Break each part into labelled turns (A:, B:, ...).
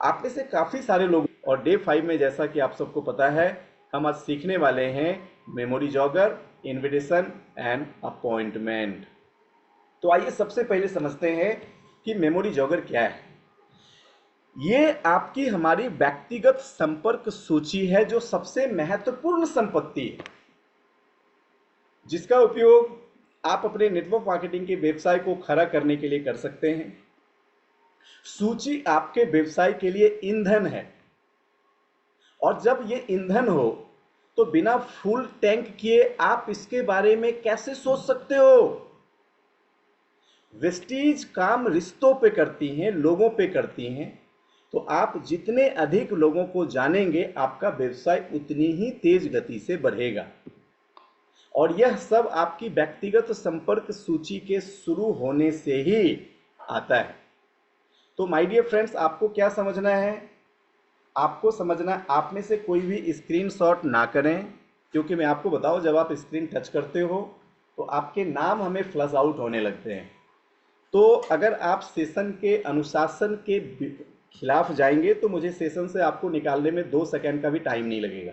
A: आप में से काफ़ी सारे लोग, और डे 5 में जैसा कि आप सबको पता है, हम आज सीखने वाले हैं memory jogger, invitation and appointment. तो आइए सबसे पहले समझते हैं कि मेमोरी जॉगर क्या है। ये आपकी हमारी व्यक्तिगत संपर्क सूची है, जो सबसे महत्वपूर्ण संपत्ति है, जिसका उपयोग आप अपने नेटवर्क मार्केटिंग के व्यवसाय को खड़ा करने के लिए कर सकते हैं। सूची आपके व्यवसाय के लिए ईंधन है, और जब ये ईंधन हो तो बिना फुल टैंक किए आप इसके बारे में कैसे सोच सकते हो। वेस्टीज काम रिश्तों पे करती हैं, लोगों पे करती हैं। तो आप जितने अधिक लोगों को जानेंगे, आपका व्यवसाय उतनी ही तेज गति से बढ़ेगा, और यह सब आपकी व्यक्तिगत संपर्क सूची के शुरू होने से ही आता है। तो माय डियर फ्रेंड्स, आपको क्या समझना है? आपको समझना है, आप में से कोई भी स्क्रीनशॉट ना करें, क्योंकि मैं आपको बताऊं, जब आप स्क्रीन टच करते हो तो आपके नाम हमें फ्लश आउट होने लगते हैं। तो अगर आप सेशन के अनुशासन के खिलाफ जाएंगे तो मुझे सेशन से आपको निकालने में 2 सेकंड का भी टाइम नहीं लगेगा।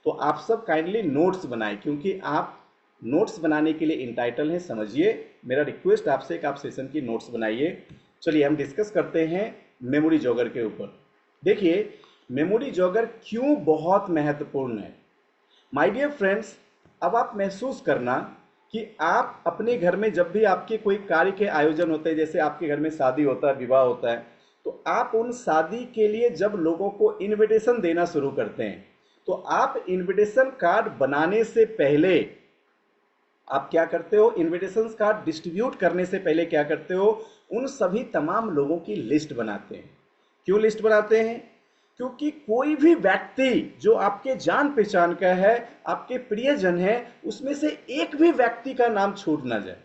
A: तो आप सब काइंडली नोट्स बनाएं, क्योंकि आप नोट्स बनाने के लिए इंटाइटल हैं, समझिए। मेरा रिक्वेस्ट आपसे कि आप सेशन की नोट्स बनाइए। चलिए हम डिस्कस करते हैं मेमोरी जॉगर के ऊपर। देखिए, मेमोरी जॉगर क्यों बहुत महत्वपूर्ण है। माय डियर फ्रेंड्स, अब आप महसूस करना कि आप अपने घर में जब भी आपके कोई कार्य के आयोजन होते हैं, जैसे आपके घर में शादी होता है, विवाह होता है, तो आप उन शादी के लिए जब लोगों को इनविटेशन देना शुरू करते हैं, तो आप इनविटेशन कार्ड बनाने से पहले आप क्या करते हो? इनविटेशन कार्ड डिस्ट्रीब्यूट करने से पहले क्या करते हो? उन सभी तमाम लोगों की लिस्ट बनाते हैं। क्यों लिस्ट बनाते हैं? क्योंकि कोई भी व्यक्ति जो आपके जान पहचान का है, आपके प्रियजन है, उसमें से एक भी व्यक्ति का नाम छूट ना जाए।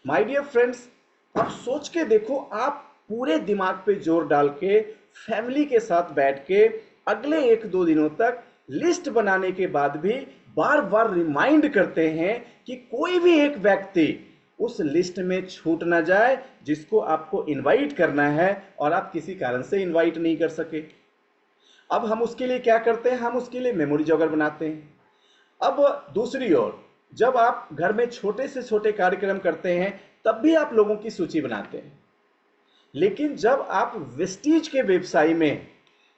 A: माय डियर फ्रेंड्स, अब सोच के देखो, आप पूरे दिमाग पे जोर डाल के फैमिली के साथ बैठ के अगले 1-2 दिनों तक लिस्ट बनाने के बाद भी बार बार रिमाइंड करते हैं कि कोई भी एक व्यक्ति उस लिस्ट में छूट ना जाए, जिसको आपको इनवाइट करना है और आप किसी कारण से इनवाइट नहीं कर सके। अब हम उसके लिए क्या करते हैं? हम उसके लिए मेमोरी जॉगर बनाते हैं। अब दूसरी ओर, जब आप घर में छोटे से छोटे कार्यक्रम करते हैं, तब भी आप लोगों की सूची बनाते हैं। लेकिन जब आप वेस्टीज के व्यवसाय में,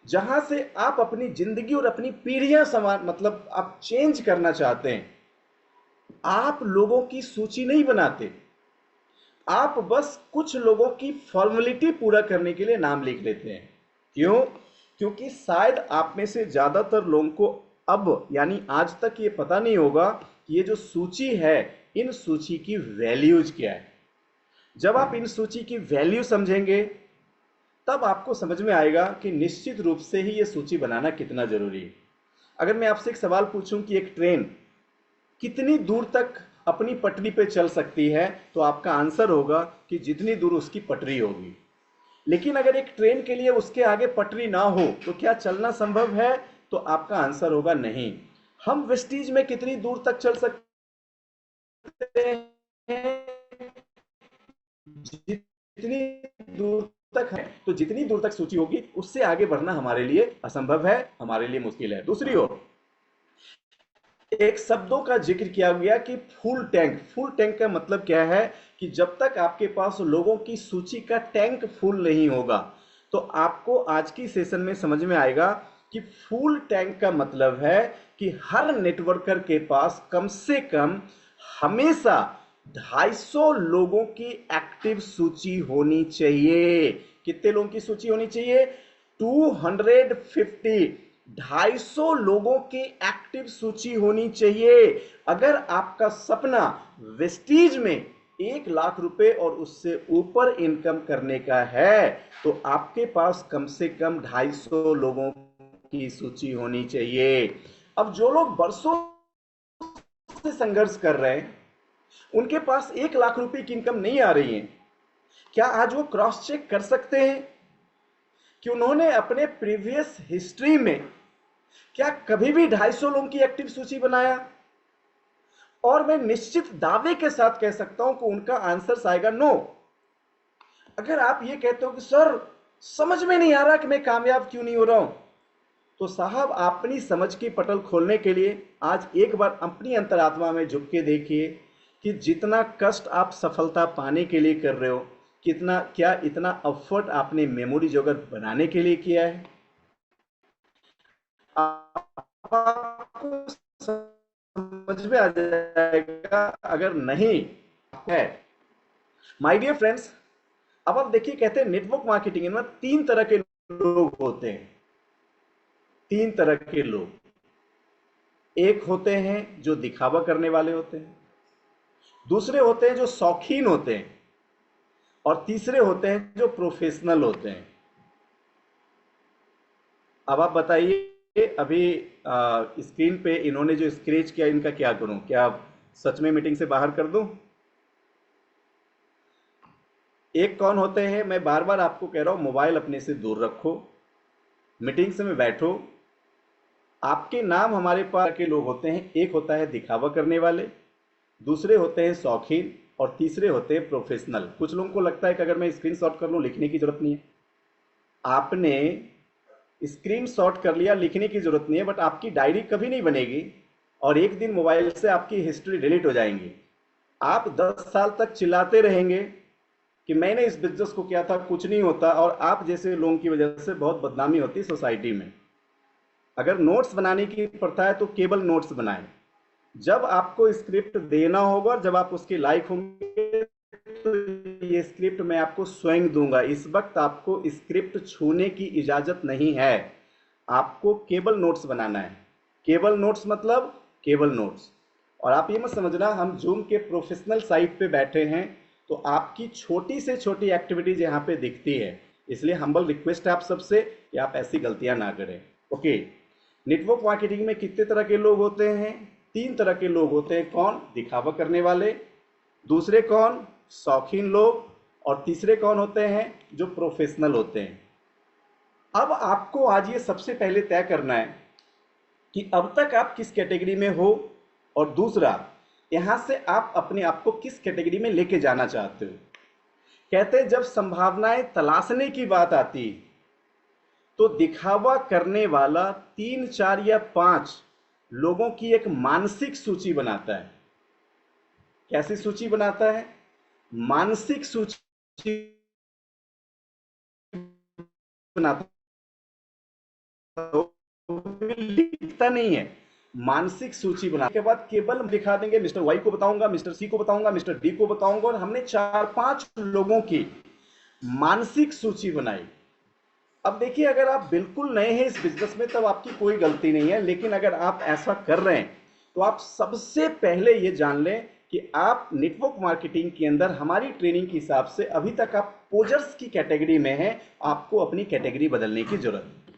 A: जहां से आप अपनी जिंदगी और अपनी पीढ़ियां समान, मतलब आप चेंज करना चाहते हैं, आप लोगों की सूची नहीं बनाते। आप बस कुछ लोगों की फॉर्मेलिटी पूरा करने के लिए नाम लिख लेते हैं। क्यों? क्योंकि शायद आप में से ज्यादातर लोगों को अब यानी आज तक ये पता नहीं होगा कि ये जो सूची है, इन सूची की वैल्यूज क्या है। जब आप इन सूची की वैल्यू समझेंगे, तब आपको समझ में आएगा कि निश्चित रूप से ही ये सूची बनाना कितना जरूरी है। अगर मैं आपसे एक सवाल पूछूं कि एक ट्रेन कितनी दूर तक अपनी पटरी पे चल सकती है, तो आपका आंसर होगा कि जितनी दूर उसकी पटरी होगी। लेकिन अगर एक ट्रेन के लिए उसके आगे पटरी ना हो तो क्या चलना संभव है? तो आपका आंसर होगा नहीं। हम वेस्टीज में कितनी दूर तक चल सकते हैं? जितनी दूर तक है, तो जितनी दूर तक सूची होगी उससे आगे बढ़ना हमारे लिए असंभव है, हमारे लिए मुश्किल है। दूसरी ओर, एक शब्दों का जिक्र किया गया कि फुल टैंक। फुल टैंक का मतलब क्या है? कि जब तक आपके पास लोगों की सूची का टैंक फुल नहीं होगा, तो आपको आज की सेशन में समझ में आएगा कि फुल टैंक का मतलब है कि हर नेटवर्कर के पास कम से कम हमेशा 250 लोगों की एक्टिव सूची होनी चाहिए। कितने लोगों की सूची होनी चाहिए? 250, 250 लोगों की एक्टिव सूची होनी चाहिए। अगर आपका सपना वेस्टीज में 1 लाख रुपए और उससे ऊपर इनकम करने का है, तो आपके पास कम से कम 250 लोगों की सूची होनी चाहिए। अब जो लोग बरसों से संघर्ष कर रहे हैं, उनके पास 1 लाख रुपए की इनकम नहीं आ रही है, क्या आज वो क्रॉस चेक कर सकते हैं कि उन्होंने अपने प्रीवियस हिस्ट्री में क्या कभी भी 250 लोगों की एक्टिव सूची बनाया? और मैं निश्चित दावे के साथ कह सकता हूं कि उनका आंसर आएगा नो। अगर आप ये कहते हो कि सर समझ में नहीं आ रहा कि मैं कामयाब क्यों नहीं हो रहा हूं। तो साहब, अपनी समझ की पटल खोलने के लिए आज एक बार अपनी अंतरात्मा में झुक के देखिए कि जितना कष्ट आप सफलता पाने के लिए कर रहे हो, कितना क्या इतना एफर्ट आपने मेमोरी जगत बनाने के लिए किया है। आपको समझ में आ जाएगा। अगर नहीं है, माय डियर फ्रेंड्स, अब आप देखिए, कहते हैं नेटवर्क मार्केटिंग में तीन तरह के लोग होते हैं। तीन तरह के लोग, एक होते हैं जो दिखावा करने वाले होते हैं, दूसरे होते हैं जो शौकीन होते हैं, और तीसरे होते हैं जो प्रोफेशनल होते हैं। अब आप बताइए, अभी स्क्रीन पे इन्होंने जो स्क्रैच किया, इनका क्या करूं? क्या सच में मीटिंग से बाहर कर दूं? एक कौन होते हैं, मैं बार बार आपको कह रहा हूं, मोबाइल अपने से दूर रखो, मीटिंग्स में बैठो। आपके नाम हमारे पास के लोग होते हैं, एक होता है दिखावा करने वाले, दूसरे होते हैं शौकीन, और तीसरे होते हैं प्रोफेशनल। कुछ लोगों को लगता है कि अगर मैं स्क्रीनशॉट कर लूं, लिखने की जरूरत नहीं है। आपने स्क्रीनशॉट कर लिया, लिखने की जरूरत नहीं है, बट आपकी डायरी कभी नहीं बनेगी, और एक दिन मोबाइल से आपकी हिस्ट्री डिलीट हो जाएंगी। आप 10 साल तक चिल्लाते रहेंगे कि मैंने इस बिजनेस को किया था, कुछ नहीं होता, और आप जैसे लोगों की वजह से बहुत बदनामी होती सोसाइटी में। अगर नोट्स बनाने की प्रथा है तो केवल नोट्स बनाएं। जब आपको स्क्रिप्ट देना होगा, जब आप उसके लायक होंगे, तो ये स्क्रिप्ट मैं आपको स्वयं दूंगा। इस वक्त आपको स्क्रिप्ट छूने की इजाजत नहीं है। आपको केवल नोट्स बनाना है। केवल नोट्स मतलब केवल नोट्स। और आप ये मत समझना हम जूम के प्रोफेशनल साइट पे बैठे हैं तो आपकी छोटी से छोटी एक्टिविटीज यहाँ पे दिखती है। इसलिए हम्बल रिक्वेस्ट है आप सबसे कि आप ऐसी गलतियां ना करें। ओके, नेटवर्क मार्केटिंग में कितने तरह के लोग होते हैं? तीन तरह के लोग होते हैं। कौन? दिखावा करने वाले, दूसरे कौन? शौकीन लोग, और तीसरे कौन होते हैं? जो प्रोफेशनल होते हैं। अब आपको आज ये सबसे पहले तय करना है कि अब तक आप किस कैटेगरी में हो, और दूसरा यहां से आप अपने आप को किस कैटेगरी में लेके जाना चाहते हो। कहते हैं जब संभावनाएं तलाशने की बात आती तो दिखावा करने वाला 3, 4 या 5 लोगों की एक मानसिक सूची बनाता है। कैसी सूची बनाता है? मानसिक सूची बनाता है, लिखता नहीं है। मानसिक सूची बनाने के बाद केवल दिखा देंगे, मिस्टर वाई को बताऊंगा, मिस्टर सी को बताऊंगा, मिस्टर डी को बताऊंगा, और हमने 4-5 लोगों की मानसिक सूची बनाई। अब देखिए, अगर आप बिल्कुल नए हैं इस बिजनेस में तब आपकी कोई गलती नहीं है, लेकिन अगर आप ऐसा कर रहे हैं तो आप सबसे पहले ये जान लें कि आप नेटवर्क मार्केटिंग के अंदर हमारी ट्रेनिंग के हिसाब से अभी तक आप पोजर्स की कैटेगरी में हैं। आपको अपनी कैटेगरी बदलने की जरूरत है।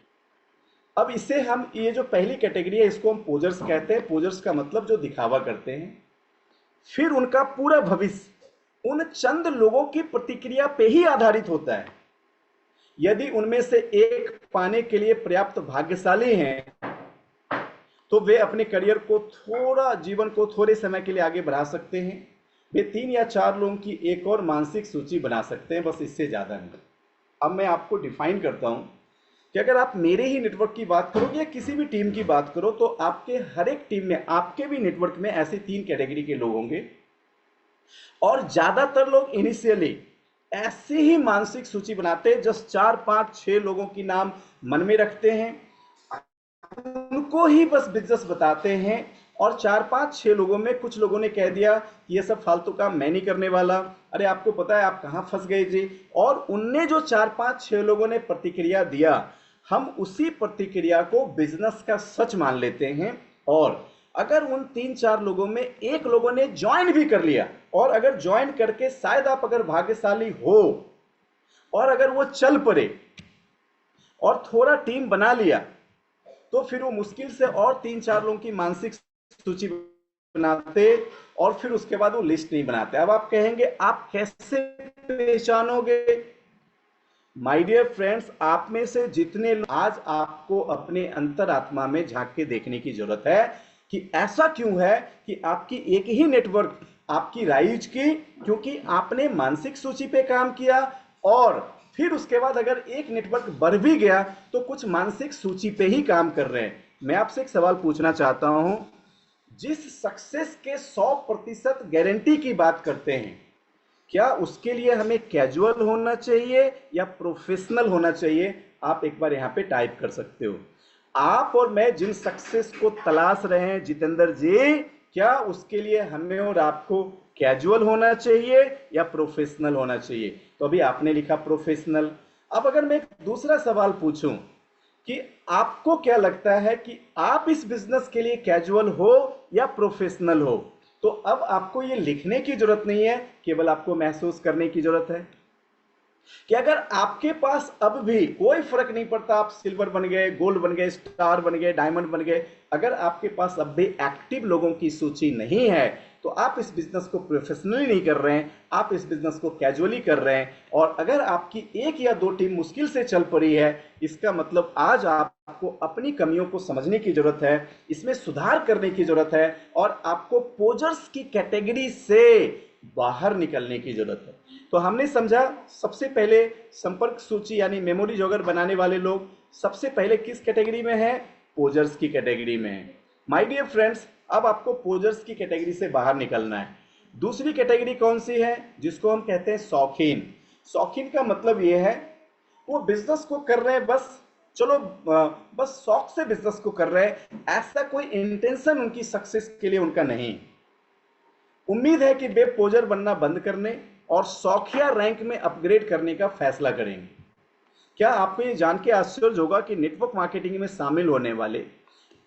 A: अब इसे हम, ये जो पहली कैटेगरी है इसको हम पोजर्स कहते हैं। पोजर्स का मतलब जो दिखावा करते हैं। फिर उनका पूरा भविष्य उन चंद लोगों की प्रतिक्रिया पे ही आधारित होता है। यदि उनमें से एक पाने के लिए पर्याप्त भाग्यशाली हैं तो वे अपने करियर को थोड़ा, जीवन को थोड़े समय के लिए आगे बढ़ा सकते हैं। वे 3 या 4 लोगों की एक और मानसिक सूची बना सकते हैं, बस इससे ज्यादा नहीं। अब मैं आपको डिफाइन करता हूं कि अगर आप मेरे ही नेटवर्क की बात करो या किसी भी टीम की बात करो तो आपके हर एक टीम में, आपके भी नेटवर्क में ऐसे 3 कैटेगरी के लोग होंगे। और ज्यादातर लोग इनिशियली ऐसी ही मानसिक सूची बनाते हैं, जस्ट 4, 5, 6 लोगों की नाम मन में रखते हैं, उनको ही बस बिजनेस बताते हैं, और 4, 5, 6 लोगों में कुछ लोगों ने कह दिया ये सब फालतू काम मैं नहीं करने वाला, अरे आपको पता है आप कहां फंस गए जी। और उनने जो 4, 5, 6 लोगों ने प्रतिक्रिया दिया, हम उसी प्रतिक्रिया को बिजनेस का सच मान लेते हैं। और अगर उन 3, 4 लोगों में एक लोगों ने ज्वाइन भी कर लिया, और अगर ज्वाइन करके शायद आप अगर भाग्यशाली हो और अगर वो चल पड़े और थोड़ा टीम बना लिया, तो फिर वो मुश्किल से और 3, 4 लोगों की मानसिक सूची बनाते, और फिर उसके बाद वो लिस्ट नहीं बनाते। अब आप कहेंगे आप कैसे पहचानोगे? माय डियर फ्रेंड्स, आप में से जितने आज आपको अपने अंतरात्मा में झांक के देखने की जरूरत है कि ऐसा क्यों है कि आपकी एक ही नेटवर्क आपकी राइज की, क्योंकि आपने मानसिक सूची पे काम किया और फिर उसके बाद अगर एक नेटवर्क बढ़ भी गया तो कुछ मानसिक सूची पे ही काम कर रहे हैं। मैं आपसे एक सवाल पूछना चाहता हूं, जिस सक्सेस के 100% गारंटी की बात करते हैं, क्या उसके लिए हमें कैजुअल होना चाहिए या प्रोफेशनल होना चाहिए? आप एक बार यहां पे टाइप कर सकते हो। आप और मैं जिन सक्सेस को तलाश रहे हैं जितेंद्र जी, क्या उसके लिए हमें और आपको कैजुअल होना चाहिए या प्रोफेशनल होना चाहिए? तो अभी आपने लिखा प्रोफेशनल। अब अगर मैं एक दूसरा सवाल पूछूं कि आपको क्या लगता है कि आप इस बिजनेस के लिए कैजुअल हो या प्रोफेशनल हो, तो अब आपको ये लिखने की जरूरत नहीं है, केवल आपको महसूस करने की जरूरत है कि अगर आपके पास अब भी कोई फर्क नहीं पड़ता, आप सिल्वर बन गए, गोल्ड बन गए, स्टार बन गए, डायमंड बन गए, अगर आपके पास अब भी एक्टिव लोगों की सूची नहीं है, तो आप इस बिजनेस को प्रोफेशनली नहीं कर रहे हैं, आप इस बिजनेस को कैजुअली कर रहे हैं। और अगर आपकी एक या दो टीम मुश्किल से चल पड़ी है, इसका मतलब आज आपको अपनी कमियों को समझने की जरूरत है, इसमें सुधार करने की जरूरत है, और आपको पोजर्स की कैटेगरी से बाहर निकलने की जरूरत है। तो हमने समझा, सबसे पहले संपर्क सूची यानी मेमोरी जॉगर बनाने वाले लोग सबसे पहले किस कैटेगरी में है? पोजर्स की कैटेगरी में है। माय डियर फ्रेंड्स, अब आपको पोजर्स की कैटेगरी से बाहर निकलना है। दूसरी कैटेगरी कौन सी है? जिसको हम कहते हैं शौकीन। शौकीन का मतलब ये है, वो बिजनेस को कर रहे हैं बस, चलो बस शौक से बिजनेस को कर रहे हैं, ऐसा कोई इंटेंशन उनकी सक्सेस के लिए उनका नहीं। उम्मीद है कि वे पोजर बनना बंद करने और शौकिया रैंक में अपग्रेड करने का फैसला करेंगे। क्या आपको ये जान के आश्चर्य होगा कि नेटवर्क मार्केटिंग में शामिल होने वाले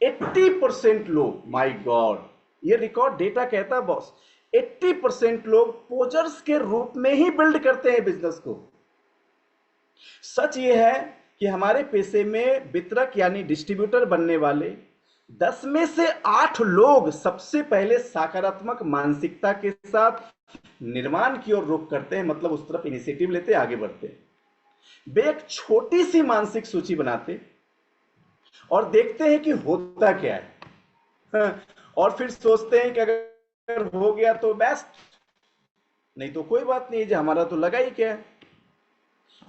A: 80% लोग, माय गॉड, ये रिकॉर्ड डेटा कहता है बॉस, 80% लोग पोजर्स के रूप में ही बिल्ड करते हैं बिजनेस को। सच ये है कि हमारे पेशे में वितरक यानी डिस्ट्रीब्यूटर बनने वाले 10 में से 8 लोग सबसे पहले सकारात्मक मानसिकता के साथ निर्माण की ओर रुख करते हैं, मतलब उस तरफ इनिशिएटिव लेते, आगे बढ़ते हैं। वे एक छोटी सी मानसिक सूची बनाते और देखते हैं कि होता क्या है, और फिर सोचते हैं कि अगर हो गया तो बेस्ट, नहीं तो कोई बात नहीं, जो हमारा तो लगा ही क्या है,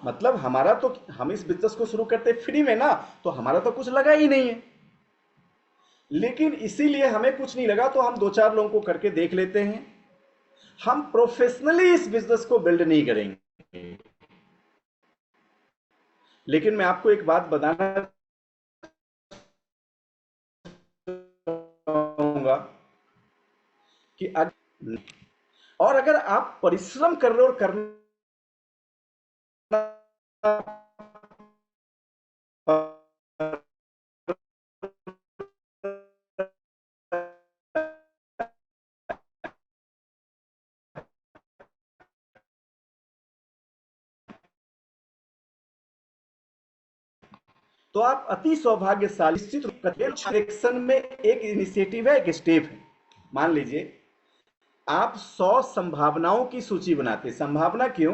A: मतलब हमारा तो, हम इस बिजनेस को शुरू करते फ्री में ना, तो हमारा तो कुछ लगा ही नहीं है। लेकिन इसीलिए हमें कुछ नहीं लगा तो हम दो चार लोगों को करके देख लेते हैं। हम प्रोफेशनली इस बिजनेस को बिल्ड नहीं करेंगे। लेकिन मैं आपको एक बात बताना चाहूंगा कि और अगर आप परिश्रम कर रहे हो और करना तो आप अति सौभाग्यशाली। निश्चित रूप से डायरेक्शन में एक इनिशिएटिव है, एक स्टेप है। मान लीजिए आप 100 संभावनाओं की सूची बनाते। संभावना क्यों?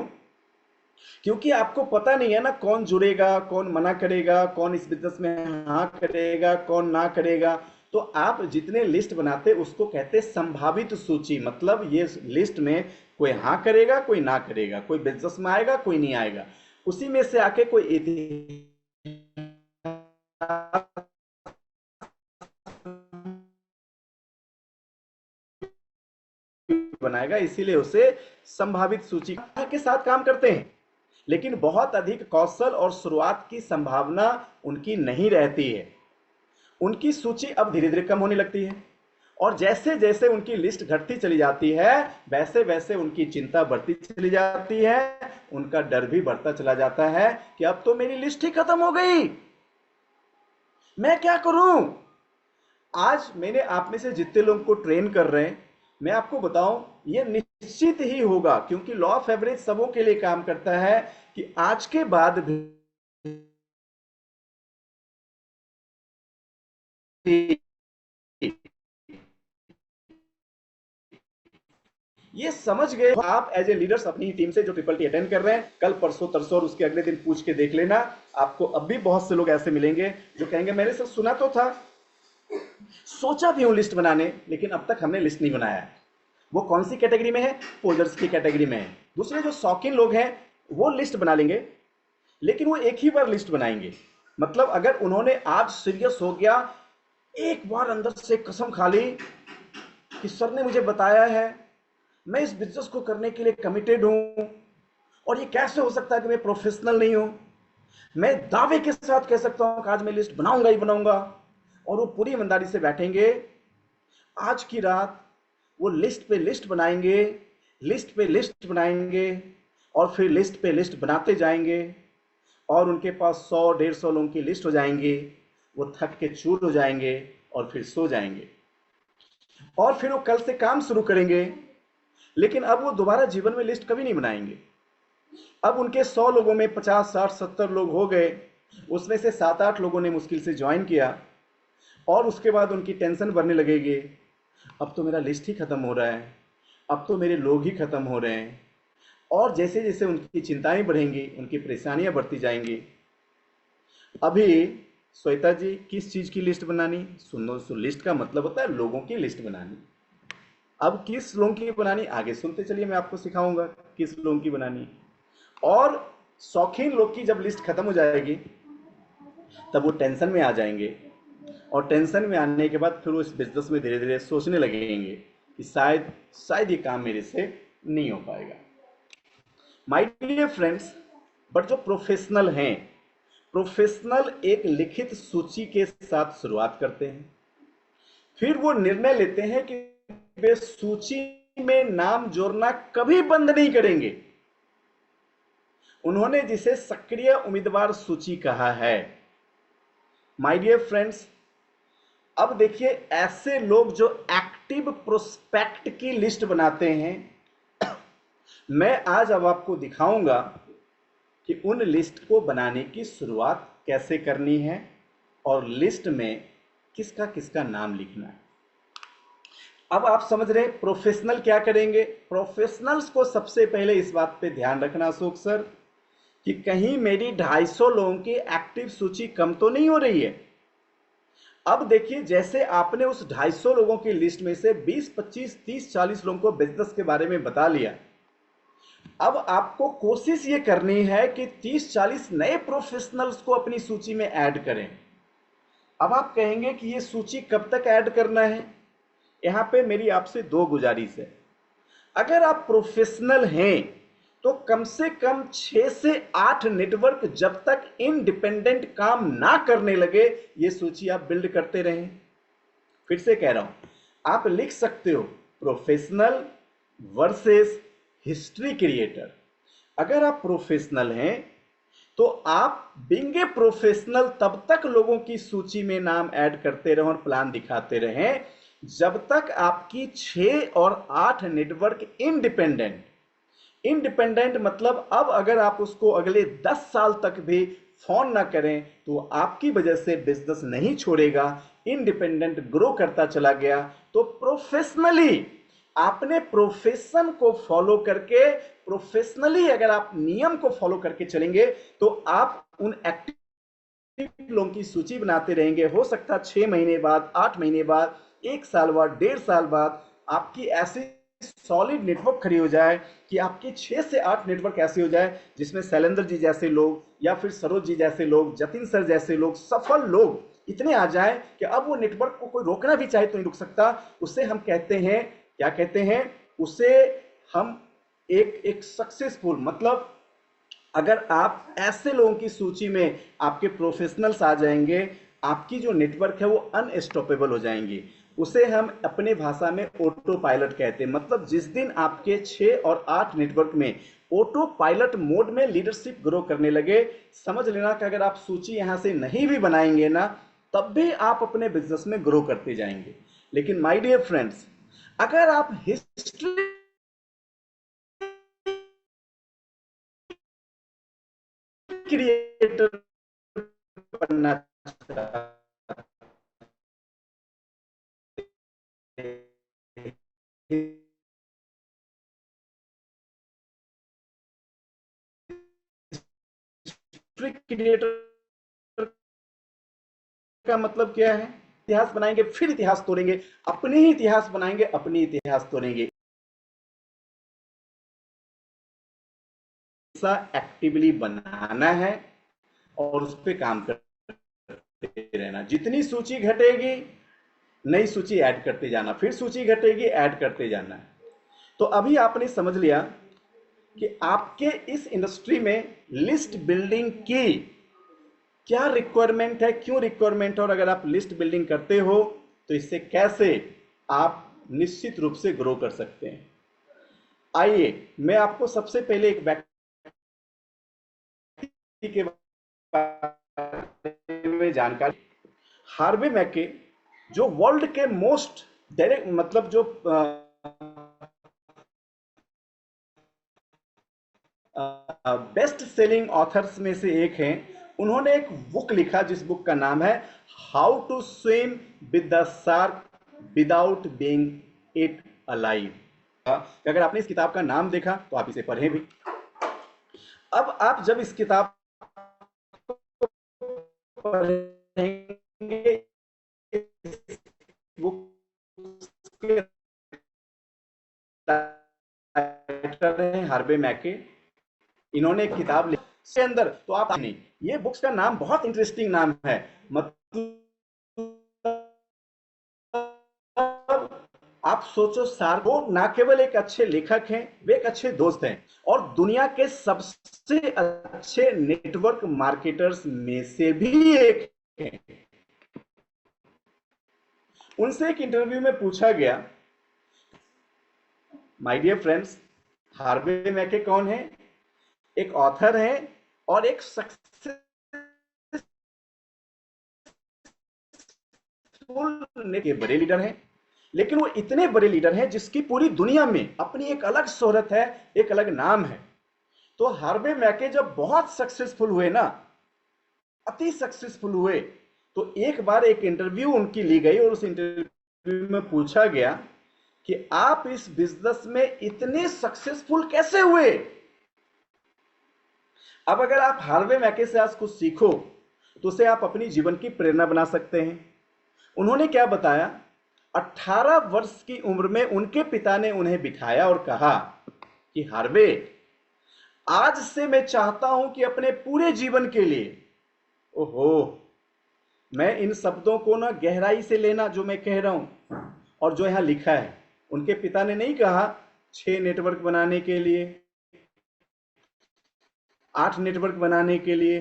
A: क्योंकि आपको पता नहीं है ना कौन जुड़ेगा, कौन मना करेगा, कौन इस बिजनेस में हाँ करेगा, कौन ना करेगा। तो आप जितने लिस्ट बनाते उसको कहते संभावित सूची। मतलब ये लिस्ट में कोई हाँ करेगा, कोई ना करेगा, कोई बिजनेस में आएगा, कोई नहीं आएगा, उसी में से आके कोई बनाएगा, इसीलिए उसे संभावित सूची के साथ काम करते हैं। लेकिन बहुत अधिक कौशल और शुरुआत की संभावना उनकी नहीं रहती है। उनकी सूची अब धीरे धीरे कम होने लगती है, और जैसे जैसे उनकी लिस्ट घटती चली जाती है, वैसे वैसे उनकी चिंता बढ़ती चली जाती है, उनका डर भी बढ़ता चला जाता है कि अब तो मेरी लिस्ट ही खत्म हो गई, मैं क्या करूं। आज मैंने आप में से जितने लोगों को ट्रेन कर रहे हैं, मैं आपको बताऊं, ये निश्चित ही होगा, क्योंकि लॉ ऑफ एवरेज सबों के लिए काम करता है कि आज के बाद भी ये समझ गए आप एज ए लीडर्स अपनी टीम से जो ट्रिपल टी अटेंड कर रहे हैं, कल परसों तरसों और उसके अगले दिन पूछ के देख लेना। आपको अब भी बहुत से लोग ऐसे मिलेंगे जो कहेंगे मैंने सब सुना तो था, सोचा भी हूं लिस्ट बनाने, लेकिन अब तक हमने लिस्ट नहीं बनाया। वो कौन सी कैटेगरी में है? पोजर्स की कैटेगरी में है। दूसरे जो शौकीन लोग हैं वो लिस्ट बना लेंगे, लेकिन वो एक ही बार लिस्ट बनाएंगे। मतलब अगर उन्होंने आज सीरियस हो गया, एक बार अंदर से कसम खा ली कि सर ने मुझे बताया है, मैं इस बिजनेस को करने के लिए कमिटेड हूं, और ये कैसे हो सकता है कि मैं प्रोफेशनल नहीं हूं, मैं दावे के साथ कह सकता हूं कि आज मैं लिस्ट बनाऊंगा ही बनाऊंगा, और वो पूरी ईमानदारी से बैठेंगे, आज की रात वो लिस्ट पे लिस्ट बनाएंगे, लिस्ट पे लिस्ट बनाएंगे, और फिर लिस्ट पे लिस्ट बनाते जाएंगे, और उनके पास 100-150 लोगों की लिस्ट हो जाएंगी। वो थक के चूर हो जाएंगे और फिर सो जाएंगे, और फिर वो कल से काम शुरू करेंगे। लेकिन अब वो दोबारा जीवन में लिस्ट कभी नहीं बनाएंगे। अब उनके 100 लोगों में 50, 60, 70 लोग हो गए, उसमें से 7-8 लोगों ने मुश्किल से ज्वाइन किया, और उसके बाद उनकी टेंशन बढ़ने लगेगी, अब तो मेरा लिस्ट ही खत्म हो रहा है, अब तो मेरे लोग ही खत्म हो रहे हैं। और जैसे जैसे उनकी चिंताएं बढ़ेंगी, उनकी परेशानियां बढ़ती जाएंगी। अभी श्वेता जी, किस चीज की लिस्ट बनानी? सुनो, लिस्ट का मतलब होता है लोगों की लिस्ट बनानी। अब किस लोगों की बनानी, आगे सुनते चलिए, मैं आपको सिखाऊंगा किस लोगों की बनानी। और शौकीन लोग की जब लिस्ट खत्म हो जाएगी, तब वो टेंशन में आ जाएंगे, और टेंशन में आने के बाद फिर वो इस बिजनेस में धीरे धीरे सोचने लगेंगे कि शायद शायद ये काम मेरे से नहीं हो पाएगा। माय डियर फ्रेंड्स, बट जो प्रोफेशनल हैं, प्रोफेशनल एक लिखित सूची के साथ शुरुआत करते हैं, फिर वो निर्णय लेते हैं कि वे सूची में नाम जोड़ना कभी बंद नहीं करेंगे। उन्होंने जिसे सक्रिय उम्मीदवार सूची कहा है। माय डियर फ्रेंड्स, अब देखिए, ऐसे लोग जो एक्टिव प्रोस्पेक्ट की लिस्ट बनाते हैं, मैं आज अब आपको दिखाऊंगा कि उन लिस्ट को बनाने की शुरुआत कैसे करनी है, और लिस्ट में किसका किसका नाम लिखना है। अब आप समझ रहे हैं प्रोफेशनल क्या करेंगे। प्रोफेशनल्स को सबसे पहले इस बात पे ध्यान रखना अशोक सर, कि कहीं मेरी 250 लोगों की एक्टिव सूची कम तो नहीं हो रही है। अब देखिए, जैसे आपने उस 250 लोगों की लिस्ट में से 20, 25, 30, 40 लोगों को बिजनेस के बारे में बता लिया, अब आपको कोशिश ये करनी है कि 30-40 नए प्रोफेशनल्स को अपनी सूची में ऐड करें। अब आप कहेंगे कि ये सूची कब तक ऐड करना है। यहां पे मेरी आपसे 2 गुजारिश है। अगर आप प्रोफेशनल हैं तो कम से कम 6 से 8 नेटवर्क जब तक इंडिपेंडेंट काम ना करने लगे, ये सूची आप बिल्ड करते रहें। फिर से कह रहा हूं, आप लिख सकते हो प्रोफेशनल वर्सेस हिस्ट्री क्रिएटर। अगर आप प्रोफेशनल हैं तो आप बीइंग ए प्रोफेशनल तब तक लोगों की सूची में नाम ऐड करते रहें और प्लान दिखाते रहें जब तक आपकी 6 और 8 नेटवर्क इंडिपेंडेंट मतलब अब अगर आप उसको अगले 10 साल तक भी फोन ना करें तो आपकी वजह से बिजनेस नहीं छोड़ेगा, इंडिपेंडेंट ग्रो करता चला गया। तो प्रोफेशनली आपने प्रोफेशन को फॉलो करके, प्रोफेशनली अगर आप नियम को फॉलो करके चलेंगे तो आप उन एक्टिव लोगों की सूची बनाते रहेंगे। हो सकता है 6 महीने बाद, 8 महीने बाद, 1 साल बाद, 1.5 साल बाद आपकी ऐसी सॉलिड नेटवर्क खड़ी हो जाए कि आपके 6 से 8 नेटवर्क ऐसे हो जाए जिसमें शैलेंद्र जी जैसे लोग, या फिर सरोज जी जैसे लोग, जतिन सर जैसे लोग, सफल लोग इतने आ जाए कि अब वो नेटवर्क को कोई रोकना भी चाहे तो नहीं रुक सकता। उसे हम कहते हैं, क्या कहते हैं उसे, हम एक सक्सेसफुल, मतलब अगर आप ऐसे लोगों की सूची में आपके प्रोफेशनल्स आ जाएंगे, आपकी जो नेटवर्क है वो अनस्टॉपेबल हो जाएंगी। उसे हम अपने भाषा में ऑटो पायलट कहते हैं। मतलब जिस दिन आपके 6 और 8 नेटवर्क में ऑटो पायलट मोड में लीडरशिप ग्रो करने लगे, समझ लेना कि अगर आप सूची यहां से नहीं भी बनाएंगे ना, तब भी आप अपने बिजनेस में ग्रो करते जाएंगे। लेकिन माय डियर फ्रेंड्स, अगर आप हिस्ट्री क्रिएटर बनना चाहते हैं, हिस्ट्री क्रिएटर का मतलब क्या है? इतिहास बनाएंगे फिर इतिहास तोड़ेंगे, अपने ही इतिहास बनाएंगे, अपनी इतिहास तोड़ेंगे। ऐसा एक्टिवली बनाना है और उस पर काम करते रहना। जितनी सूची घटेगी नई सूची ऐड करते जाना, फिर सूची घटेगी ऐड करते जाना। तो अभी आपने समझ लिया कि आपके इस इंडस्ट्री में लिस्ट बिल्डिंग की क्या रिक्वायरमेंट है, क्यों रिक्वायरमेंट है, और अगर आप लिस्ट बिल्डिंग करते हो तो इससे कैसे आप निश्चित रूप से ग्रो कर सकते हैं। आइए मैं आपको सबसे पहले एक व्यक्ति के बारे में जानकारी। हार्वे मैके जो वर्ल्ड के मोस्ट डायरेक्ट मतलब जो बेस्ट सेलिंग ऑथर्स में से एक हैं, उन्होंने एक बुक लिखा जिस बुक का नाम है how to swim with the shark without being it alive. अगर आपने इस किताब का नाम देखा तो आप इसे पढ़ें भी। अब आप जब इस किताब को पढ़ेंगे, बुक के राइटर हैं हार्वे मैके, इन्होंने एक किताब लिखी इसके अंदर, तो आप नहीं, ये बुक्स का नाम बहुत इंटरेस्टिंग नाम है। मतलब आप सोचो सर, वो ना केवल एक अच्छे लेखक हैं, वे एक अच्छे दोस्त हैं और दुनिया के सबसे अच्छे नेटवर्क मार्केटर्स में से भी एक हैं। उनसे एक इंटरव्यू में पूछा गया, माय डियर फ्रेंड्स, हार्वे मैके कौन है? एक ऑथर है और एक सक्सेसफुल के बड़े लीडर हैं, लेकिन वो इतने बड़े लीडर हैं जिसकी पूरी दुनिया में अपनी एक अलग शोहरत है, एक अलग नाम है। तो हार्वे मैके जब बहुत सक्सेसफुल हुए ना, अति सक्सेसफुल हुए, तो एक बार एक इंटरव्यू उनकी ली गई और उस इंटरव्यू में पूछा गया कि आप इस बिजनेस में इतने सक्सेसफुल कैसे हुए? अब अगर आप हार्वे मैके से आज कुछ सीखो तो उसे आप अपनी जीवन की प्रेरणा बना सकते हैं। उन्होंने क्या बताया, 18 वर्ष की उम्र में उनके पिता ने उन्हें बिठाया और कहा कि हार्वे, आज से मैं चाहता हूं कि अपने पूरे जीवन के लिए, ओहो, मैं इन शब्दों को ना गहराई से लेना जो मैं कह रहा हूं और जो यहां लिखा है। उनके पिता ने नहीं कहा 6 नेटवर्क बनाने के लिए, 8 नेटवर्क बनाने के लिए।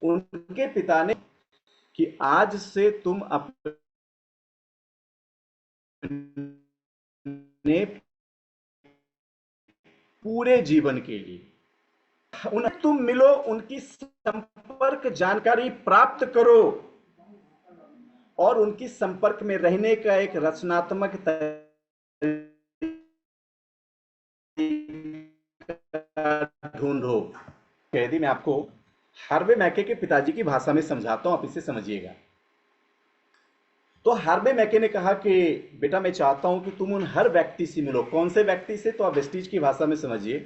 A: उनके पिता ने कि आज से तुम अपने पूरे जीवन के लिए उन्हें तुम मिलो, उनकी संपर्क जानकारी प्राप्त करो और उनकी संपर्क में रहने का एक रचनात्मक ढूंढो। यदि मैं आपको हार्वे मैके के पिताजी की भाषा में समझाता हूं, आप इसे समझिएगा। तो हार्वे मैके ने कहा कि बेटा, मैं चाहता हूं कि तुम उन हर व्यक्ति से मिलो। कौन से व्यक्ति से? तो आप वेस्टीज की भाषा में समझिए।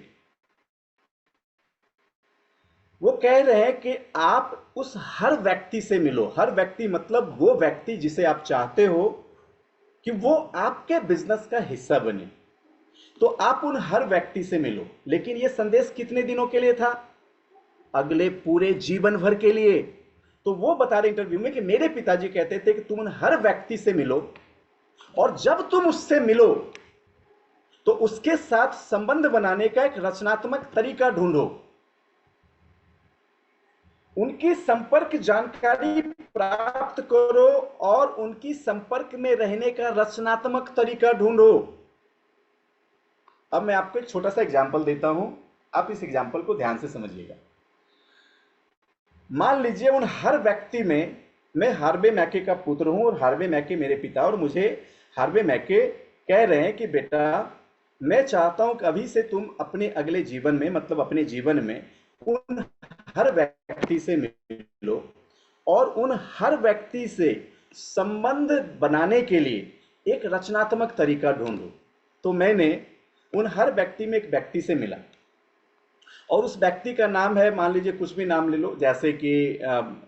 A: वो कह रहे हैं कि आप उस हर व्यक्ति से मिलो। हर व्यक्ति मतलब वो व्यक्ति जिसे आप चाहते हो कि वो आपके बिजनेस का हिस्सा बने, तो आप उन हर व्यक्ति से मिलो। लेकिन ये संदेश कितने दिनों के लिए था? अगले पूरे जीवन भर के लिए। तो वो बता रहे इंटरव्यू में कि मेरे पिताजी कहते थे कि तुम उन हर व्यक्ति से मिलो और जब तुम उससे मिलो तो उसके साथ संबंध बनाने का एक रचनात्मक तरीका ढूंढो, उनकी संपर्क जानकारी प्राप्त करो और उनकी संपर्क में रहने का रचनात्मक तरीका ढूंढो। अब मैं आपको एक छोटा सा एग्जांपल देता हूं, आप इस एग्जांपल को ध्यान से समझिएगा। मान लीजिए उन हर व्यक्ति में मैं हार्वे मैके का पुत्र हूं और हार्वे मैके मेरे पिता, और मुझे हार्वे मैके कह रहे हैं कि बेटा, मैं चाहता हूं कि अभी से तुम अपने अगले जीवन में, मतलब अपने जीवन में उन हर व्यक्ति से मिलो और उन हर व्यक्ति से संबंध बनाने के लिए एक रचनात्मक तरीका ढूंढो। तो मैंने उन हर व्यक्ति में एक व्यक्ति से मिला और उस व्यक्ति का नाम है, मान लीजिए कुछ भी नाम ले लो, जैसे कि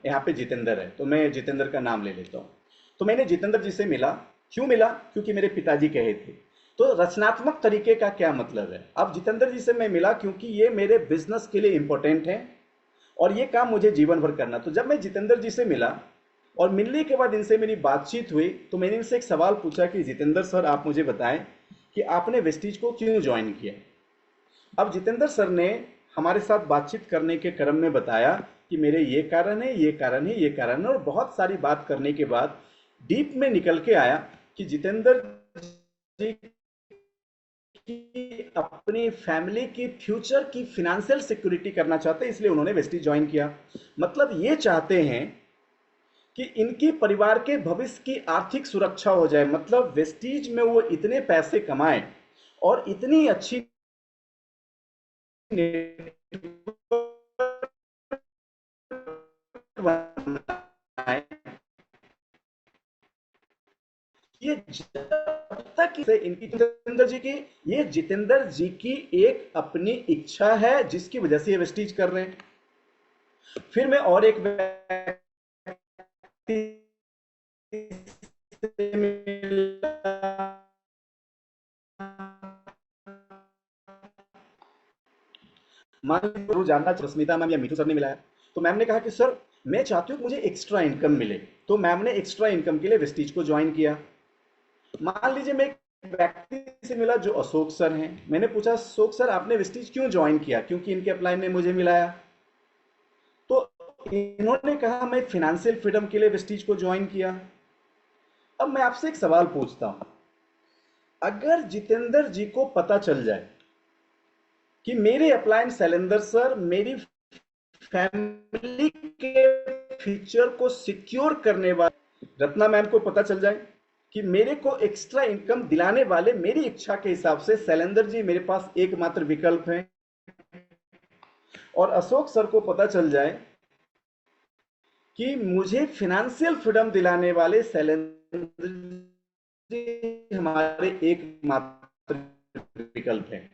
A: यहाँ पे जितेंद्र है तो मैं जितेंद्र का नाम ले लेता हूँ। तो मैंने जितेंद्र जी से मिला। क्यों मिला? क्योंकि मेरे पिताजी कहे थे। तो रचनात्मक तरीके का क्या मतलब है? अब जितेंद्र जी से मैं मिला क्योंकि ये मेरे बिजनेस के लिए इंपॉर्टेंट है और ये काम मुझे जीवन भर करना। तो जब मैं जितेंद्र जी से मिला और मिलने के बाद इनसे मेरी बातचीत हुई तो मैंने इनसे एक सवाल पूछा कि जितेंद्र सर, आप मुझे बताएं कि आपने वेस्टीज को क्यों ज्वाइन किया। अब जितेंद्र सर ने हमारे साथ बातचीत करने के क्रम में बताया कि मेरे ये कारण है, ये कारण है, ये कारण है, और बहुत सारी बात करने के बाद डीप में निकल के आया कि जितेंद्र जी की अपनी फैमिली की फ्यूचर की फिनेंशियल सिक्योरिटी करना चाहते हैं, इसलिए उन्होंने वेस्टीज ज्वाइन किया। मतलब ये चाहते हैं कि इनकी परिवार के भविष्य की आर्थिक सुरक्षा हो जाए। मतलब वेस्टीज में वो इतने पैसे कमाएं और इतनी अच्छी बनाएं, ये जब तक से इनकी जितेंद्र जी की, ये जितेंद्र जी की एक अपनी इच्छा है जिसकी वजह से ये वेस्टीज कर रहे हैं। फिर मैं और एक व्यक्ति से मिला, मान लीजिए जरूर जानना रश्मिता मैम या मीठू सर ने मिलाया, तो मैम ने कहा कि सर मैं चाहती हूँ कि मुझे एक्स्ट्रा इनकम मिले, तो मैम ने एक्स्ट्रा इनकम के लिए वेस्टीज को ज्वाइन किया। मान लीजिए मैं एक व्यक्ति से मिला जो अशोक सर हैं, मैंने पूछा अशोक सर आपने वेस्टीज क्यों ज्वाइन किया, क्योंकि इनके अप्लाई में मुझे मिलाया। तो इन्होंने कहा मैं फिनेंशियल फ्रीडम के लिए वेस्टीज को ज्वाइन किया। अब मैं आपसे एक सवाल पूछता हूं, अगर जितेंद्र जी को पता चल जाए कि मेरे अप्लायंस शैलेंद्र सर मेरी फैमिली के फ्यूचर को सिक्योर करने वाले रत्ना मैम को पता चल जाए कि मेरे को एक्स्ट्रा इनकम दिलाने वाले मेरी इच्छा के हिसाब से शैलेंद्र जी मेरे पास एकमात्र विकल्प है, और अशोक सर को पता चल जाए कि मुझे फिनेंशियल फ्रीडम दिलाने वाले शैलेंद्र जी हमारे एकमात्र विकल्प हैं।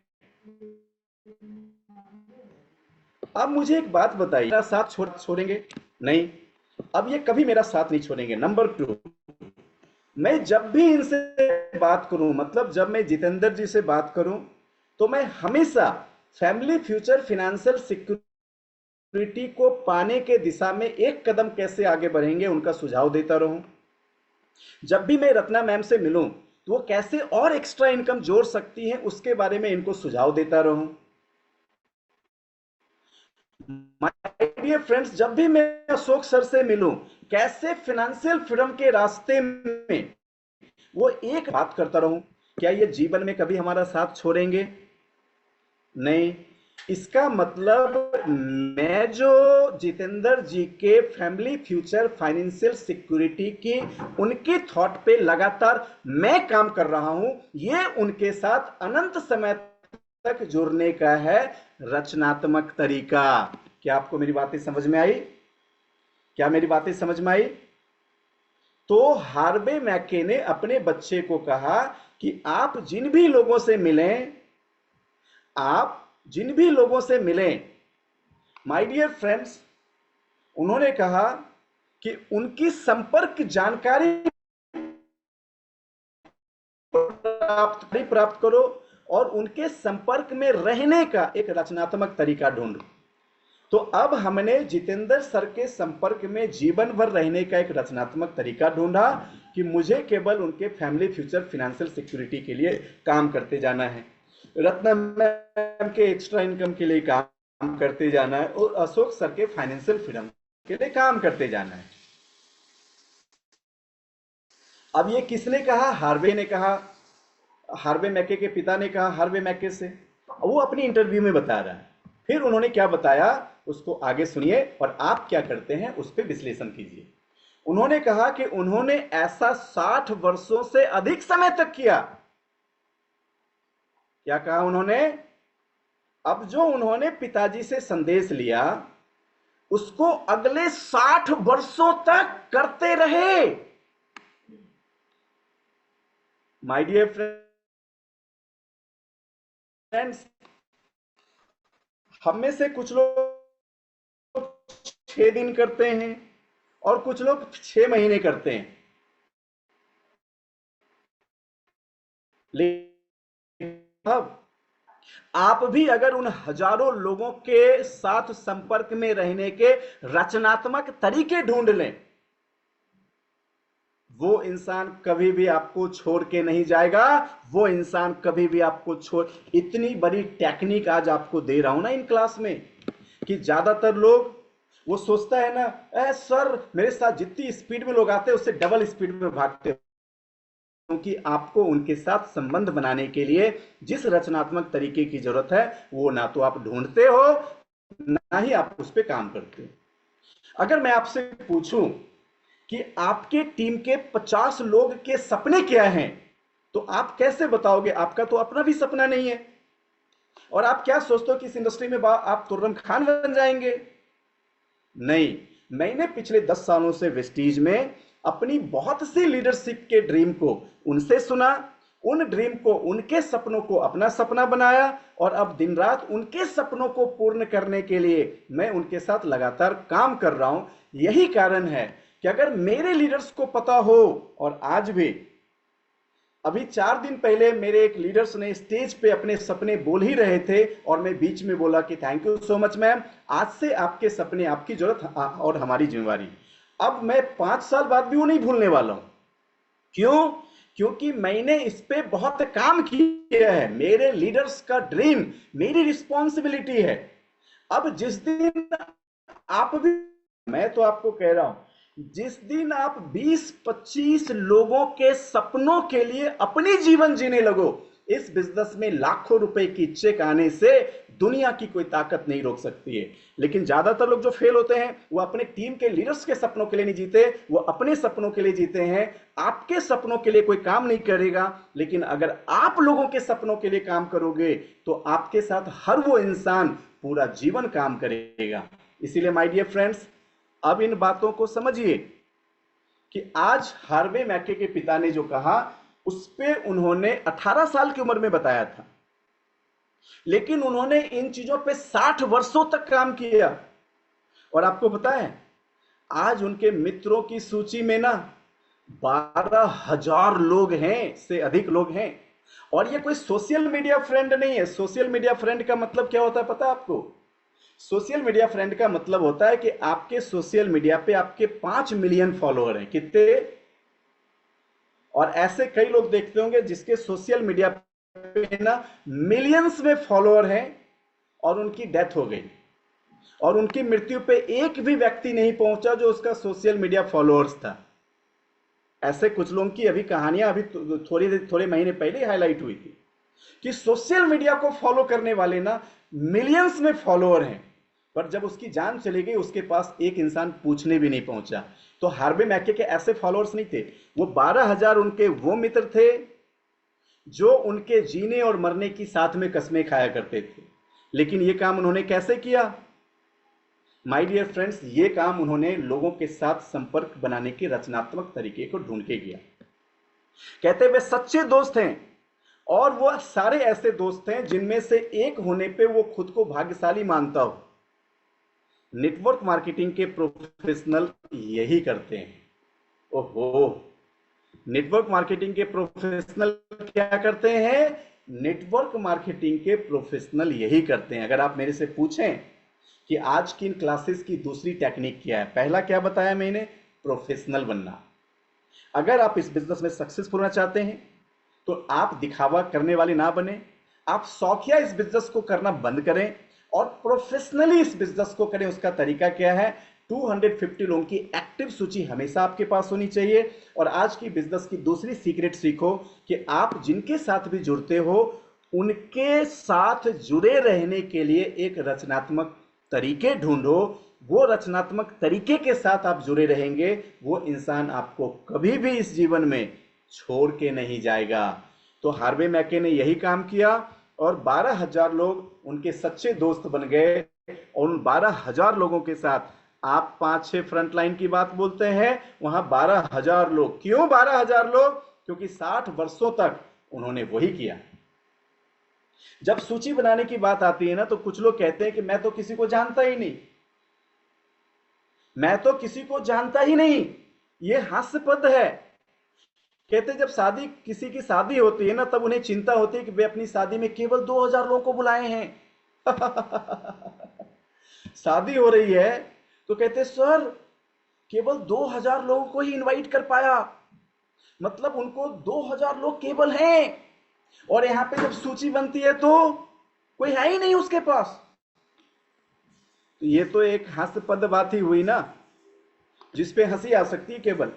A: अब मुझे एक बात बताइए, मेरा साथ छोड़ेंगे? नहीं, अब ये कभी मेरा साथ नहीं छोड़ेंगे। नंबर 2, मैं जब भी इनसे बात करूं, मतलब जब मैं जितेंद्र जी से बात करूं, तो मैं हमेशा फैमिली फ्यूचर फाइनेंशियल सिक्योरिटी को पाने के दिशा में एक कदम कैसे आगे बढ़ेंगे उनका सुझाव देता रहूं। जब भी मैं रत्ना मैम से मिलूं तो वो कैसे और एक्स्ट्रा इनकम जोड़ सकती हैं उसके बारे में इनको सुझाव देता रहूं। माय डियर फ्रेंड्स, जब भी मैं अशोक सर से मिलूं, कैसे फाइनेंशियल फ्रीडम के रास्ते में वो एक बात करता रहूं। क्या ये जीवन में कभी हमारा साथ छोड़ेंगे? नहीं। इसका मतलब मैं जो जितेंद्र जी के फैमिली फ्यूचर फाइनेंशियल सिक्योरिटी की उनके थॉट पे लगातार मैं काम कर रहा हूं, ये उनके साथ अनंत समय तक जुड़ने का है रचनात्मक तरीका। क्या आपको मेरी बातें समझ में आई? क्या मेरी बातें समझ में आई? तो हार्वे मैके ने अपने बच्चे को कहा कि आप जिन भी लोगों से मिलें, माय डियर फ्रेंड्स, उन्होंने कहा कि उनकी संपर्क जानकारी प्राप्त करो और उनके संपर्क में रहने का एक रचनात्मक तरीका ढूंढो। तो अब हमने जितेंद्र सर के संपर्क में जीवन भर रहने का एक रचनात्मक तरीका ढूंढा कि मुझे केवल उनके फैमिली फ्यूचर फाइनेंशियल सिक्योरिटी के लिए काम करते जाना है, रत्ना मैम के एक्स्ट्रा इनकम के लिए काम करते जाना है, और अशोक सर के फाइनेंशियल फ्रीडम के लिए काम करते जाना है। अब ये किसने कहा? हार्वे ने कहा, हार्वे मैके के पिता ने कहा हार्वे मैके से। वो अपनी इंटरव्यू में बता रहा है। फिर उन्होंने क्या बताया उसको आगे सुनिए और आप क्या करते हैं उस पर विश्लेषण कीजिए। उन्होंने कहा कि उन्होंने ऐसा 60 वर्षों से अधिक समय तक किया। क्या कहा उन्होंने? अब जो उन्होंने पिताजी से संदेश लिया उसको अगले 60 वर्षों तक करते रहे। माय डियर फ्रेंड्स, हम में से कुछ लोग 6 दिन करते हैं और कुछ लोग 6 महीने करते हैं, लेकिन अब आप भी अगर उन हजारों लोगों के साथ संपर्क में रहने के रचनात्मक तरीके ढूंढ लें, वो इंसान कभी भी आपको छोड़ के नहीं जाएगा। वो इंसान कभी भी आपको छोड़, इतनी बड़ी टेक्निक आज आपको दे रहा हूं ना इन क्लास में, कि ज्यादातर लोग वो सोचता है ना, सर मेरे साथ जितनी स्पीड में लोग आते हैं उससे डबल स्पीड में भागते हो। क्योंकि आपको उनके साथ संबंध बनाने के लिए जिस रचनात्मक तरीके की जरूरत है वो ना तो आप ढूंढते हो, ना ही आप उस पर काम करते हो। अगर मैं आपसे पूछूं कि आपके टीम के 50 लोग के सपने क्या हैं, तो आप कैसे बताओगे? आपका तो अपना भी सपना नहीं है। और आप क्या सोचते हो कि इस इंडस्ट्री में आप तुर्रम खान बन जाएंगे? नहीं। मैंने पिछले 10 सालों से वेस्टीज में अपनी बहुत सी लीडरशिप के ड्रीम को उनसे सुना, उन ड्रीम को, उनके सपनों को अपना सपना बनाया, और अब दिन रात उनके सपनों को पूर्ण करने के लिए मैं उनके साथ लगातार काम कर रहा हूं। यही कारण है कि अगर मेरे लीडर्स को पता हो, और आज भी, अभी 4 दिन पहले मेरे एक लीडर्स ने स्टेज पे अपने सपने बोल ही रहे थे और मैं बीच में बोला कि thank you so much ma'am, आज से आपके सपने आपकी जरूरत और हमारी जिम्मेवारी। अब मैं 5 साल बाद भी वो नहीं भूलने वाला हूं। क्यों? क्योंकि मैंने इस पे बहुत काम किया है। मेरे लीडर्स का ड्रीम मेरी रिस्पॉन्सिबिलिटी है। अब जिस दिन आप भी, मैं तो आपको कह रहा हूं, जिस दिन आप 20-25 लोगों के सपनों के लिए अपनी जीवन जीने लगो, इस बिजनेस में लाखों रुपए की चेक आने से दुनिया की कोई ताकत नहीं रोक सकती है। लेकिन ज्यादातर लोग जो फेल होते हैं वो अपने टीम के लीडर्स के सपनों के लिए नहीं जीते, वो अपने सपनों के लिए जीते हैं। आपके सपनों के लिए कोई काम नहीं करेगा, लेकिन अगर आप लोगों के सपनों के लिए काम करोगे तो आपके साथ हर वो इंसान पूरा जीवन काम करेगा। इसीलिए माय डियर फ्रेंड्स, अब इन बातों को समझिए कि आज हार्वे मैके के पिता ने जो कहा उस पे उन्होंने 18 साल की उम्र में बताया था, लेकिन उन्होंने इन चीजों पे 60 वर्षों तक काम किया। और आपको पता है आज उनके मित्रों की सूची में ना 12,000 लोग हैं, से अधिक लोग हैं। और ये कोई सोशल मीडिया फ्रेंड नहीं है। सोशल मीडिया फ्रेंड का मतलब क्या होता है पता है आपको? सोशल मीडिया फ्रेंड का मतलब होता है कि आपके सोशल मीडिया पे आपके 5 मिलियन फॉलोअर हैं। कितने? और ऐसे कई लोग देखते होंगे जिसके सोशल मीडिया पे ना मिलियंस में फॉलोअर हैं और उनकी डेथ हो गई, और उनकी मृत्यु पे एक भी व्यक्ति नहीं पहुंचा जो उसका सोशल मीडिया फॉलोअर्स था। ऐसे कुछ लोगों की अभी कहानियां अभी थोड़े महीने पहले हाईलाइट हुई थी कि सोशल मीडिया को फॉलो करने वाले ना मिलियंस में फॉलोअर हैं, पर जब उसकी जान चली गई उसके पास एक इंसान पूछने भी नहीं पहुंचा। तो हार्वे मैके के ऐसे फॉलोअर्स नहीं थे। वो 12,000 उनके वो मित्र थे जो उनके जीने और मरने की साथ में कस्में खाया करते थे। लेकिन ये काम उन्होंने कैसे किया? माय डियर फ्रेंड्स, ये काम उन्होंने लोगों के साथ संपर्क बनाने के रचनात्मक तरीके को ढूंढ के किया। कहते वे सच्चे दोस्त हैं, और वो सारे ऐसे दोस्त हैं जिनमें से एक होने पे वो खुद को भाग्यशाली मानता हो। नेटवर्क मार्केटिंग के प्रोफेशनल यही करते हैं। ओहो, नेटवर्क मार्केटिंग के प्रोफेशनल क्या करते हैं? नेटवर्क मार्केटिंग के प्रोफेशनल यही करते हैं। अगर आप मेरे से पूछें कि आज की इन क्लासेस की दूसरी टेक्निक क्या है, पहला क्या बताया मैंने? प्रोफेशनल बनना। अगर आप इस बिजनेस में सक्सेसफुल होना चाहते हैं तो आप दिखावा करने वाले ना बने, आप शौकिया इस बिजनेस को करना बंद करें और प्रोफेशनली इस बिजनेस को करें। उसका तरीका क्या है? 250 लोगों की एक्टिव सूची हमेशा आपके पास होनी चाहिए। और आज की बिजनेस की दूसरी सीक्रेट सीखो कि आप जिनके साथ भी जुड़ते हो उनके साथ जुड़े रहने के लिए एक रचनात्मक तरीके ढूंढो। वो रचनात्मक तरीके के साथ आप जुड़े रहेंगे, वो इंसान आपको कभी भी इस जीवन में छोड़ के नहीं जाएगा। तो हार्वे मैके ने यही काम किया और 12,000 लोग उनके सच्चे दोस्त बन गए। और उन 12,000 लोगों के साथ आप 5-6 फ्रंट लाइन की बात बोलते हैं, वहां 12,000 लोग। क्यों 12,000 लोग? क्योंकि 60 वर्षों तक उन्होंने वही किया। जब सूची बनाने की बात आती है ना, तो कुछ लोग कहते हैं कि मैं तो किसी को जानता ही नहीं, मैं तो किसी को जानता ही नहीं। यह हास्यास्पद है। कहते जब शादी किसी की शादी होती है ना, तब उन्हें चिंता होती है कि वे अपनी शादी में केवल 2000 लोगों को बुलाए हैं। शादी हो रही है तो कहते सर केवल 2000 लोगों को ही इनवाइट कर पाया, मतलब उनको 2000 लोग केवल हैं, और यहां पे जब सूची बनती है तो कोई है ही नहीं उसके पास। तो ये तो एक हास्यास्पद बात ही हुई ना, जिसपे हंसी आ सकती है केवल।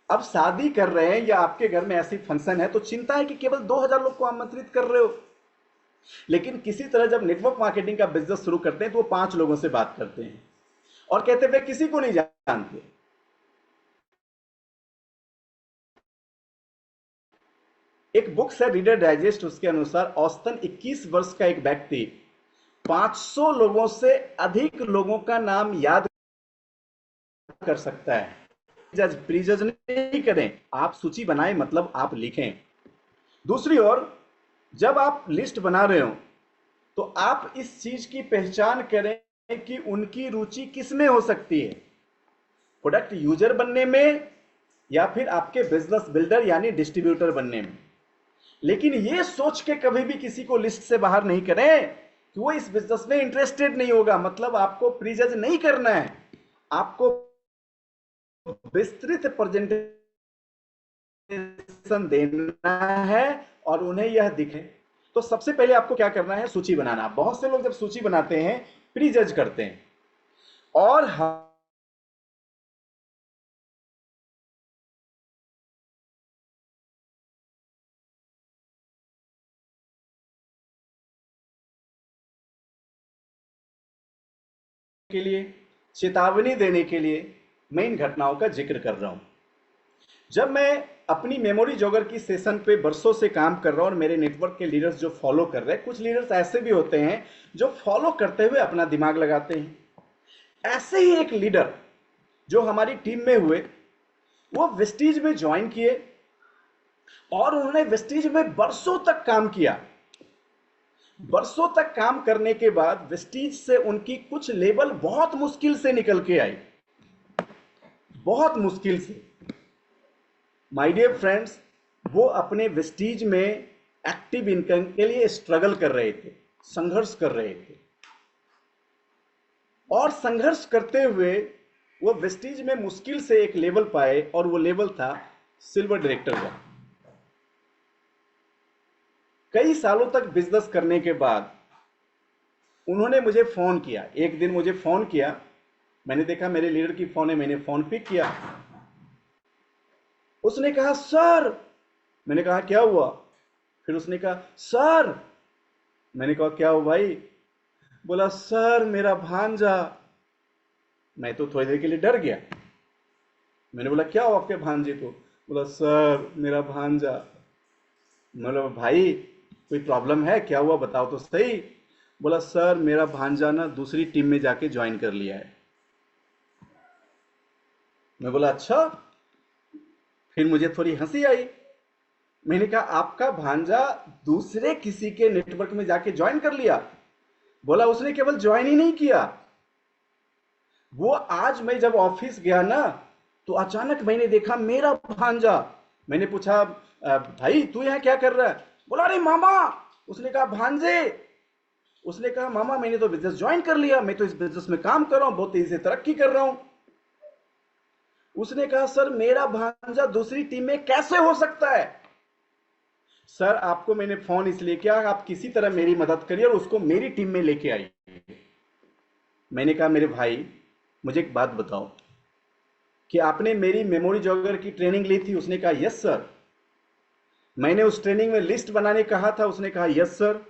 A: अब शादी कर रहे हैं या आपके घर में ऐसी फंक्शन है तो चिंता है कि केवल 2000 लोग को आमंत्रित कर रहे हो, लेकिन किसी तरह जब नेटवर्क मार्केटिंग का बिजनेस शुरू करते हैं तो वो 5 लोगों से बात करते हैं और कहते वे किसी को नहीं जानते। एक बुक है रीडर डाइजेस्ट, उसके अनुसार औसतन 21 वर्ष का एक व्यक्ति 500 लोगों से अधिक लोगों का नाम याद कर सकता है। जज प्रीजज नहीं करें, आप सूची बनाएं, मतलब आप लिखें। दूसरी ओर जब आप लिस्ट बना रहे हो तो आप इस चीज की पहचान करें कि उनकी रुचि किस में हो सकती है, प्रोडक्ट यूजर बनने में या फिर आपके बिजनेस बिल्डर यानी डिस्ट्रीब्यूटर बनने में। लेकिन यह सोच के कभी भी किसी को लिस्ट से बाहर नहीं करें कि वो इस बिजनेस में इंटरेस्टेड नहीं होगा, मतलब आपको प्रीजज नहीं करना है, आपको विस्तृत प्रेजेंटेशन देना है और उन्हें यह दिखे। तो सबसे पहले आपको क्या करना है, सूची बनाना। बहुत से लोग जब सूची बनाते हैं प्रीजज करते हैं, और के लिए चेतावनी देने के लिए मैं इन घटनाओं का जिक्र कर रहा हूं। जब मैं अपनी मेमोरी जॉगर की सेशन पे बरसों से काम कर रहा हूं और मेरे नेटवर्क के लीडर्स जो फॉलो कर रहे हैं, कुछ लीडर्स ऐसे भी होते हैं जो फॉलो करते हुए अपना दिमाग लगाते हैं। ऐसे ही एक लीडर जो हमारी टीम में हुए, वो वेस्टीज में ज्वाइन किए और उन्होंने वेस्टीज में बरसों तक काम किया। बरसों तक काम करने के बाद वेस्टीज से उनकी कुछ लेवल बहुत मुश्किल से निकल के आई, बहुत मुश्किल से। माय डियर फ्रेंड्स, वो अपने वेस्टीज में एक्टिव इनकम के लिए स्ट्रगल कर रहे थे, संघर्ष कर रहे थे, और संघर्ष करते हुए वो वेस्टीज में मुश्किल से एक लेवल पाए, और वो लेवल था सिल्वर डायरेक्टर का। कई सालों तक बिजनेस करने के बाद उन्होंने मुझे फोन किया। एक दिन मुझे फोन किया, मैंने देखा मेरे लीडर की फोन है, मैंने फोन पिक किया। उसने कहा सर, मैंने कहा क्या हुआ? फिर उसने कहा सर, मैंने कहा क्या हुआ भाई? बोला सर मेरा भांजा। मैं तो थोड़ी देर के लिए डर गया। मैंने बोला क्या हुआ आपके भांजे को? बोला सर मेरा भांजा। मतलब भाई कोई प्रॉब्लम है, क्या हुआ बताओ तो सही। बोला सर मेरा भांजा ना दूसरी टीम में जाके ज्वाइन कर लिया है। मैं बोला अच्छा। फिर मुझे थोड़ी हंसी आई। मैंने कहा आपका भांजा दूसरे किसी के नेटवर्क में जाके ज्वाइन कर लिया? बोला उसने केवल ज्वाइन ही नहीं किया, वो आज मैं जब ऑफिस गया ना तो अचानक मैंने देखा मेरा भांजा। मैंने पूछा भाई तू यहाँ क्या कर रहा है? बोला अरे मामा। उसने कहा भांजे। उसने कहा मामा मैंने तो बिजनेस ज्वाइन कर लिया, मैं तो इस बिजनेस में काम कर रहा हूं, बहुत तेजी से तरक्की कर रहा हूं। उसने कहा सर मेरा भांजा दूसरी टीम में कैसे हो सकता है? सर आपको मैंने फोन इसलिए किया, आप किसी तरह मेरी मदद करिए और उसको मेरी टीम में लेके आइए। मैंने कहा मेरे भाई मुझे एक बात बताओ कि आपने मेरी मेमोरी जॉगर की ट्रेनिंग ली थी? उसने कहा यस सर। मैंने उस ट्रेनिंग में लिस्ट बनाने कहा था? उसने कहा यस सर।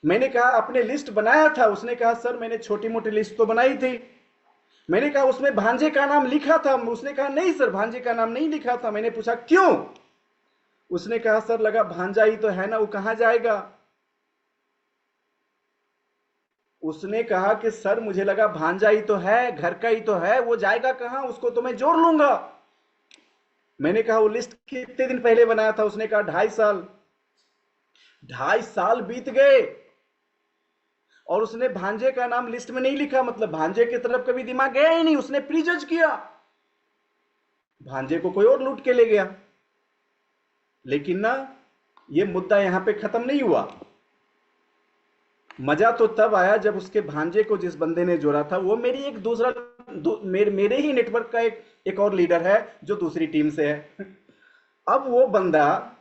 A: मैंने कहा आपने लिस्ट बनाया था? उसने कहा सर मैंने छोटी मोटी लिस्ट तो बनाई थी। मैंने कहा उसमें भांजे का नाम लिखा था? उसने कहा नहीं सर भांजे का नाम नहीं लिखा था। मैंने पूछा क्यों? उसने कहा सर लगा भांजा ही तो है ना, वो कहां जाएगा। उसने कहा कि सर मुझे लगा भांजा ही तो है, घर का ही तो है, वो जाएगा कहां, उसको तो मैं जोड़ लूंगा। मैंने कहा वो लिस्ट कितने दिन पहले बनाया था? उसने कहा 2.5 साल। 2.5 साल बीत गए और उसने भांजे का नाम लिस्ट में नहीं लिखा, मतलब भांजे की तरफ कभी दिमाग गया ही नहीं, उसने प्रीजज किया। भांजे को कोई और लूट के ले गया। लेकिन ना, ये मुद्दा यहां पे खत्म नहीं हुआ। मजा तो तब आया जब उसके भांजे को जिस बंदे ने जोड़ा था वो मेरी एक दूसरा मेरे ही नेटवर्क का एक और लीडर है जो दूसरी टीम से है। अब वो बंदा,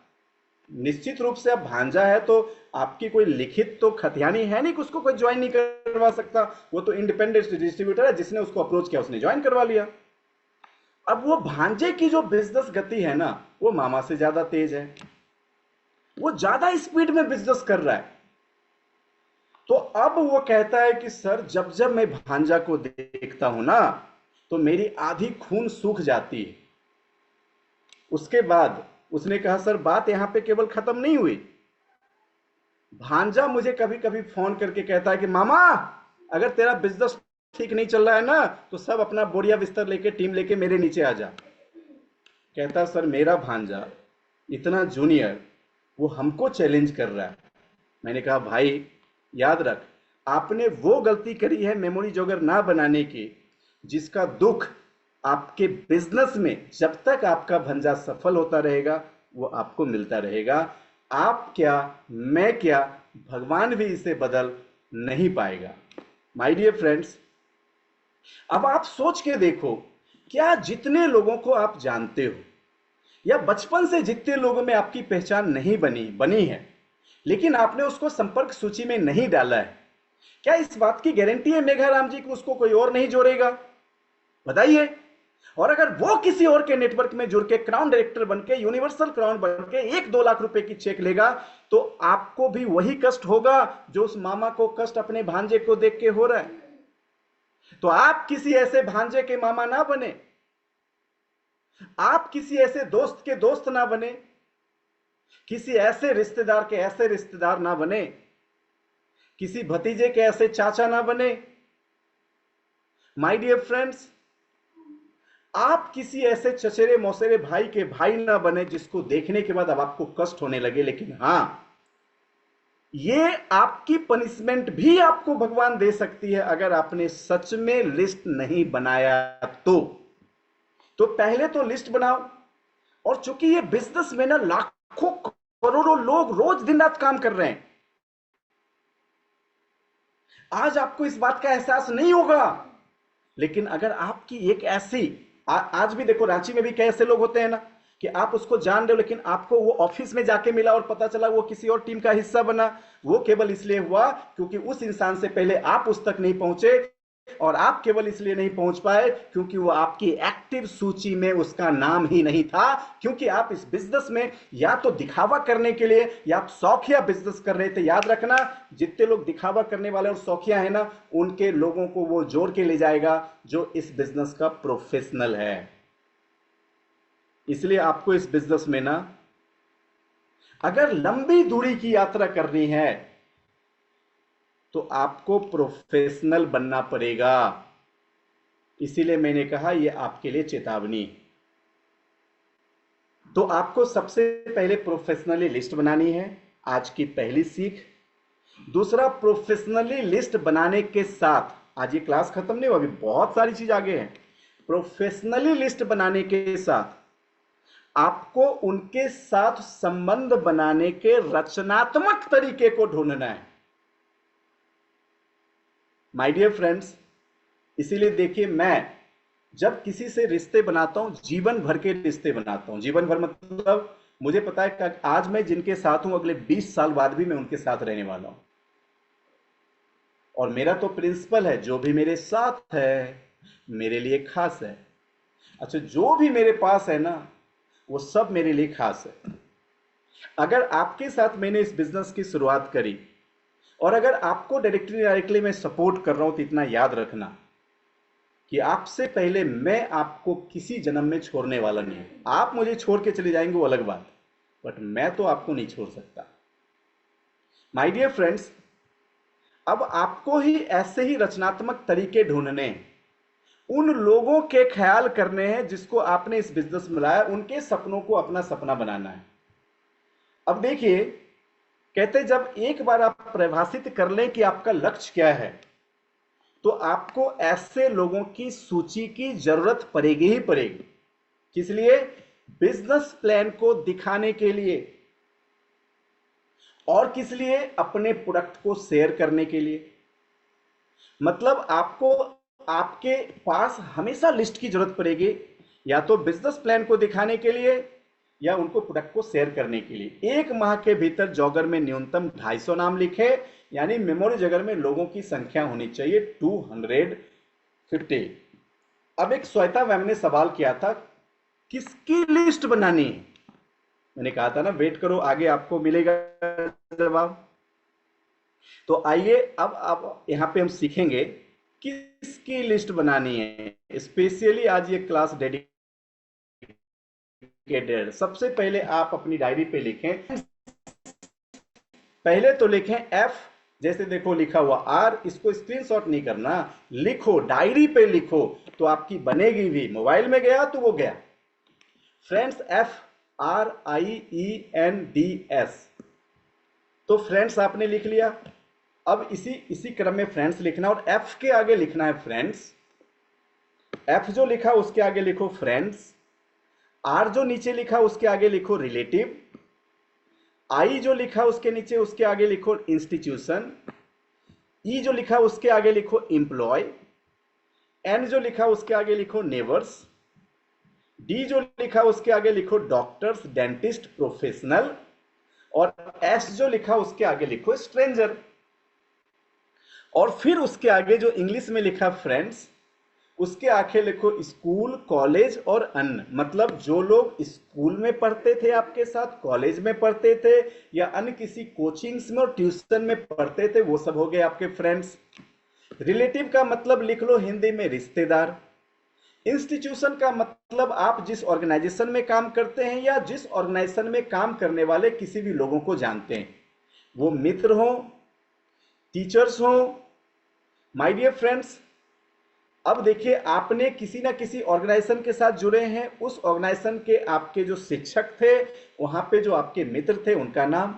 A: निश्चित रूप से अब भांजा है तो आपकी कोई लिखित तो खतियानी है नहीं कि उसको कोई ज्वाइन नहीं करवा सकता। वो तो इंडिपेंडेंट डिस्ट्रीब्यूटर है, जिसने उसको अप्रोच किया उसने ज्वाइन करवा लिया। अब वो भांजे की जो बिजनेस गति है ना, वो मामा से ज्यादा तेज है। वो ज्यादा स्पीड में बिजनेस कर रहा है। तो अब वो कहता है कि सर, जब जब मैं भांजा को देखता हूं ना, तो मेरी आधी खून सूख जाती है। उसके बाद उसने कहा, सर बात यहां पे केवल खत्म नहीं हुई। भांजा मुझे कभी कभी फोन करके कहता है कि मामा, अगर तेरा बिजनेस ठीक नहीं चल रहा है ना, तो सब अपना बोरिया बिस्तर लेके, टीम लेके मेरे नीचे आ जा। कहता, सर मेरा भांजा इतना जूनियर, वो हमको चैलेंज कर रहा है। मैंने कहा, भाई याद रख, आपने वो गलती करी है मेमोरी जोगर ना बनाने की, जिसका दुख आपके बिजनेस में जब तक आपका भंजा सफल होता रहेगा वो आपको मिलता रहेगा। आप क्या, मैं क्या, भगवान भी इसे बदल नहीं पाएगा। माय डियर फ्रेंड्स, अब आप सोच के देखो, क्या जितने लोगों को आप जानते हो या बचपन से जितने लोगों में आपकी पहचान नहीं बनी है, लेकिन आपने उसको संपर्क सूची में नहीं डाला है, क्या इस बात की गारंटी है मेघाराम जी कि उसको कोई और नहीं जोड़ेगा? बताइए। और अगर वो किसी और के नेटवर्क में जुड़ के क्राउन डायरेक्टर बन के, यूनिवर्सल क्राउन बन के 1-2 लाख रुपए की चेक लेगा, तो आपको भी वही कष्ट होगा जो उस मामा को कष्ट अपने भांजे को देख के हो रहा है। तो आप किसी ऐसे भांजे के मामा ना बने, आप किसी ऐसे दोस्त के दोस्त ना बने, किसी ऐसे रिश्तेदार के ऐसे रिश्तेदार ना बने, किसी भतीजे के ऐसे चाचा ना बने। माय डियर फ्रेंड्स, आप किसी ऐसे चचेरे मौसेरे भाई के भाई ना बने जिसको देखने के बाद अब आपको कष्ट होने लगे। लेकिन हां, ये आपकी पनिशमेंट भी आपको भगवान दे सकती है अगर आपने सच में लिस्ट नहीं बनाया तो पहले तो लिस्ट बनाओ। और चूंकि ये बिजनेस में ना लाखों करोड़ों लोग रोज दिन रात काम कर रहे हैं, आज आपको इस बात का एहसास नहीं होगा। लेकिन अगर आपकी एक ऐसी आज भी देखो, रांची में भी कई ऐसे लोग होते हैं ना कि आप उसको जान रहे हो, लेकिन आपको वो ऑफिस में जाके मिला और पता चला वो किसी और टीम का हिस्सा बना। वो केवल इसलिए हुआ क्योंकि उस इंसान से पहले आप उस तक नहीं पहुंचे, और आप केवल इसलिए नहीं पहुंच पाए क्योंकि वो आपकी एक्टिव सूची में उसका नाम ही नहीं था। क्योंकि आप इस बिजनेस में या तो दिखावा करने के लिए या आप शौकिया बिजनेस कर रहे थे। याद रखना, जितने लोग दिखावा करने वाले और शौकिया है ना, उनके लोगों को वो जोड़ के ले जाएगा जो इस बिजनेस का प्रोफेशनल है। इसलिए आपको इस बिजनेस में ना, अगर लंबी दूरी की यात्रा करनी है तो आपको प्रोफेशनल बनना पड़ेगा। इसीलिए मैंने कहा यह आपके लिए चेतावनी। तो आपको सबसे पहले प्रोफेशनली लिस्ट बनानी है, आज की पहली सीख। दूसरा, प्रोफेशनली लिस्ट बनाने के साथ, आज ये क्लास खत्म नहीं हुआ, अभी बहुत सारी चीज आगे है। प्रोफेशनली लिस्ट बनाने के साथ आपको उनके साथ संबंध बनाने के रचनात्मक तरीके को ढूंढना है। माय डियर फ्रेंड्स, इसीलिए देखिए, मैं जब किसी से रिश्ते बनाता हूं, जीवन भर के रिश्ते बनाता हूं। जीवन भर मतलब मुझे पता है कि आज मैं जिनके साथ हूं, अगले 20 साल बाद भी मैं उनके साथ रहने वाला हूं। और मेरा तो प्रिंसिपल है, जो भी मेरे साथ है मेरे लिए खास है। अच्छा, जो भी मेरे पास है ना, वो सब मेरे लिए खास है। अगर आपके साथ मैंने इस बिजनेस की शुरुआत करी और अगर आपको डायरेक्टली डायरेक्टली मैं सपोर्ट कर रहा हूं, तो इतना याद रखना कि आपसे पहले मैं आपको किसी जन्म में छोड़ने वाला नहीं हूं। आप मुझे छोड़ के चले जाएंगे वो अलग बात, बट मैं तो आपको नहीं छोड़ सकता। माय डियर फ्रेंड्स, अब आपको ही ऐसे ही रचनात्मक तरीके ढूंढने हैं, उन लोगों के ख्याल करने हैं जिसको आपने इस बिजनेस में लाया, उनके सपनों को अपना सपना बनाना है। अब देखिए, कहते जब एक बार आप परिभाषित कर लें कि आपका लक्ष्य क्या है, तो आपको ऐसे लोगों की सूची की जरूरत पड़ेगी ही पड़ेगी। किस लिए? बिजनेस प्लान को दिखाने के लिए। और किस लिए? अपने प्रोडक्ट को शेयर करने के लिए। मतलब आपको, आपके पास हमेशा लिस्ट की जरूरत पड़ेगी, या तो बिजनेस प्लान को दिखाने के लिए या उनको प्रोडक्ट को शेयर करने के लिए। एक माह के भीतर जॉगर में न्यूनतम 250 नाम लिखे, यानी मेमोरी जॉगर में लोगों की संख्या होनी चाहिए 250। अब एक श्वेता मैम ने सवाल किया था, किसकी लिस्ट बनानी है? मैंने कहा था ना, वेट करो, आगे आपको मिलेगा जवाब। तो आइए अब यहां पे हम सीखेंगे किसकी लिस्ट बनानी है। स्पेशली आज ये क्लास डेडिकेटेड। सबसे पहले आप अपनी डायरी पे लिखें, पहले तो लिखें एफ, जैसे देखो लिखा हुआ आर, इसको स्क्रीनशॉट नहीं करना, लिखो, डायरी पे लिखो, तो आपकी बनेगी भी। मोबाइल में गया तो वो गया। Friends, FRIENDS। तो फ्रेंड्स आपने लिख लिया। अब इसी क्रम में फ्रेंड्स लिखना, और एफ के आगे लिखना है फ्रेंड्स। एफ जो लिखा उसके आगे लिखो फ्रेंड्स। आर जो नीचे लिखा उसके आगे लिखो रिलेटिव। आई जो लिखा उसके नीचे उसके आगे लिखो इंस्टीट्यूशन। ई जो लिखा उसके आगे लिखो एम्प्लॉय। एन जो लिखा उसके आगे लिखो नेबर्स। डी जो लिखा उसके आगे लिखो डॉक्टर्स, डेंटिस्ट, प्रोफेशनल। और एस जो लिखा उसके आगे लिखो स्ट्रेंजर। और फिर उसके आगे जो इंग्लिश में लिखा फ्रेंड्स, उसके आगे लिखो स्कूल, कॉलेज और अन्य। मतलब जो लोग स्कूल में पढ़ते थे आपके साथ, कॉलेज में पढ़ते थे, या अन्य किसी कोचिंग्स में और ट्यूशन में पढ़ते थे, वो सब हो गए आपके फ्रेंड्स। रिलेटिव का मतलब लिख लो हिंदी में रिश्तेदार। इंस्टीट्यूशन का मतलब आप जिस ऑर्गेनाइजेशन में काम करते हैं या जिस ऑर्गेनाइजेशन में काम करने वाले किसी भी लोगों को जानते हैं, वो मित्र हो, टीचर्स हो। माय डियर फ्रेंड्स, अब देखिए, आपने किसी ना किसी ऑर्गेनाइजेशन के साथ जुड़े हैं, उस ऑर्गेनाइजेशन के आपके जो शिक्षक थे, वहां पे जो आपके मित्र थे, उनका नाम।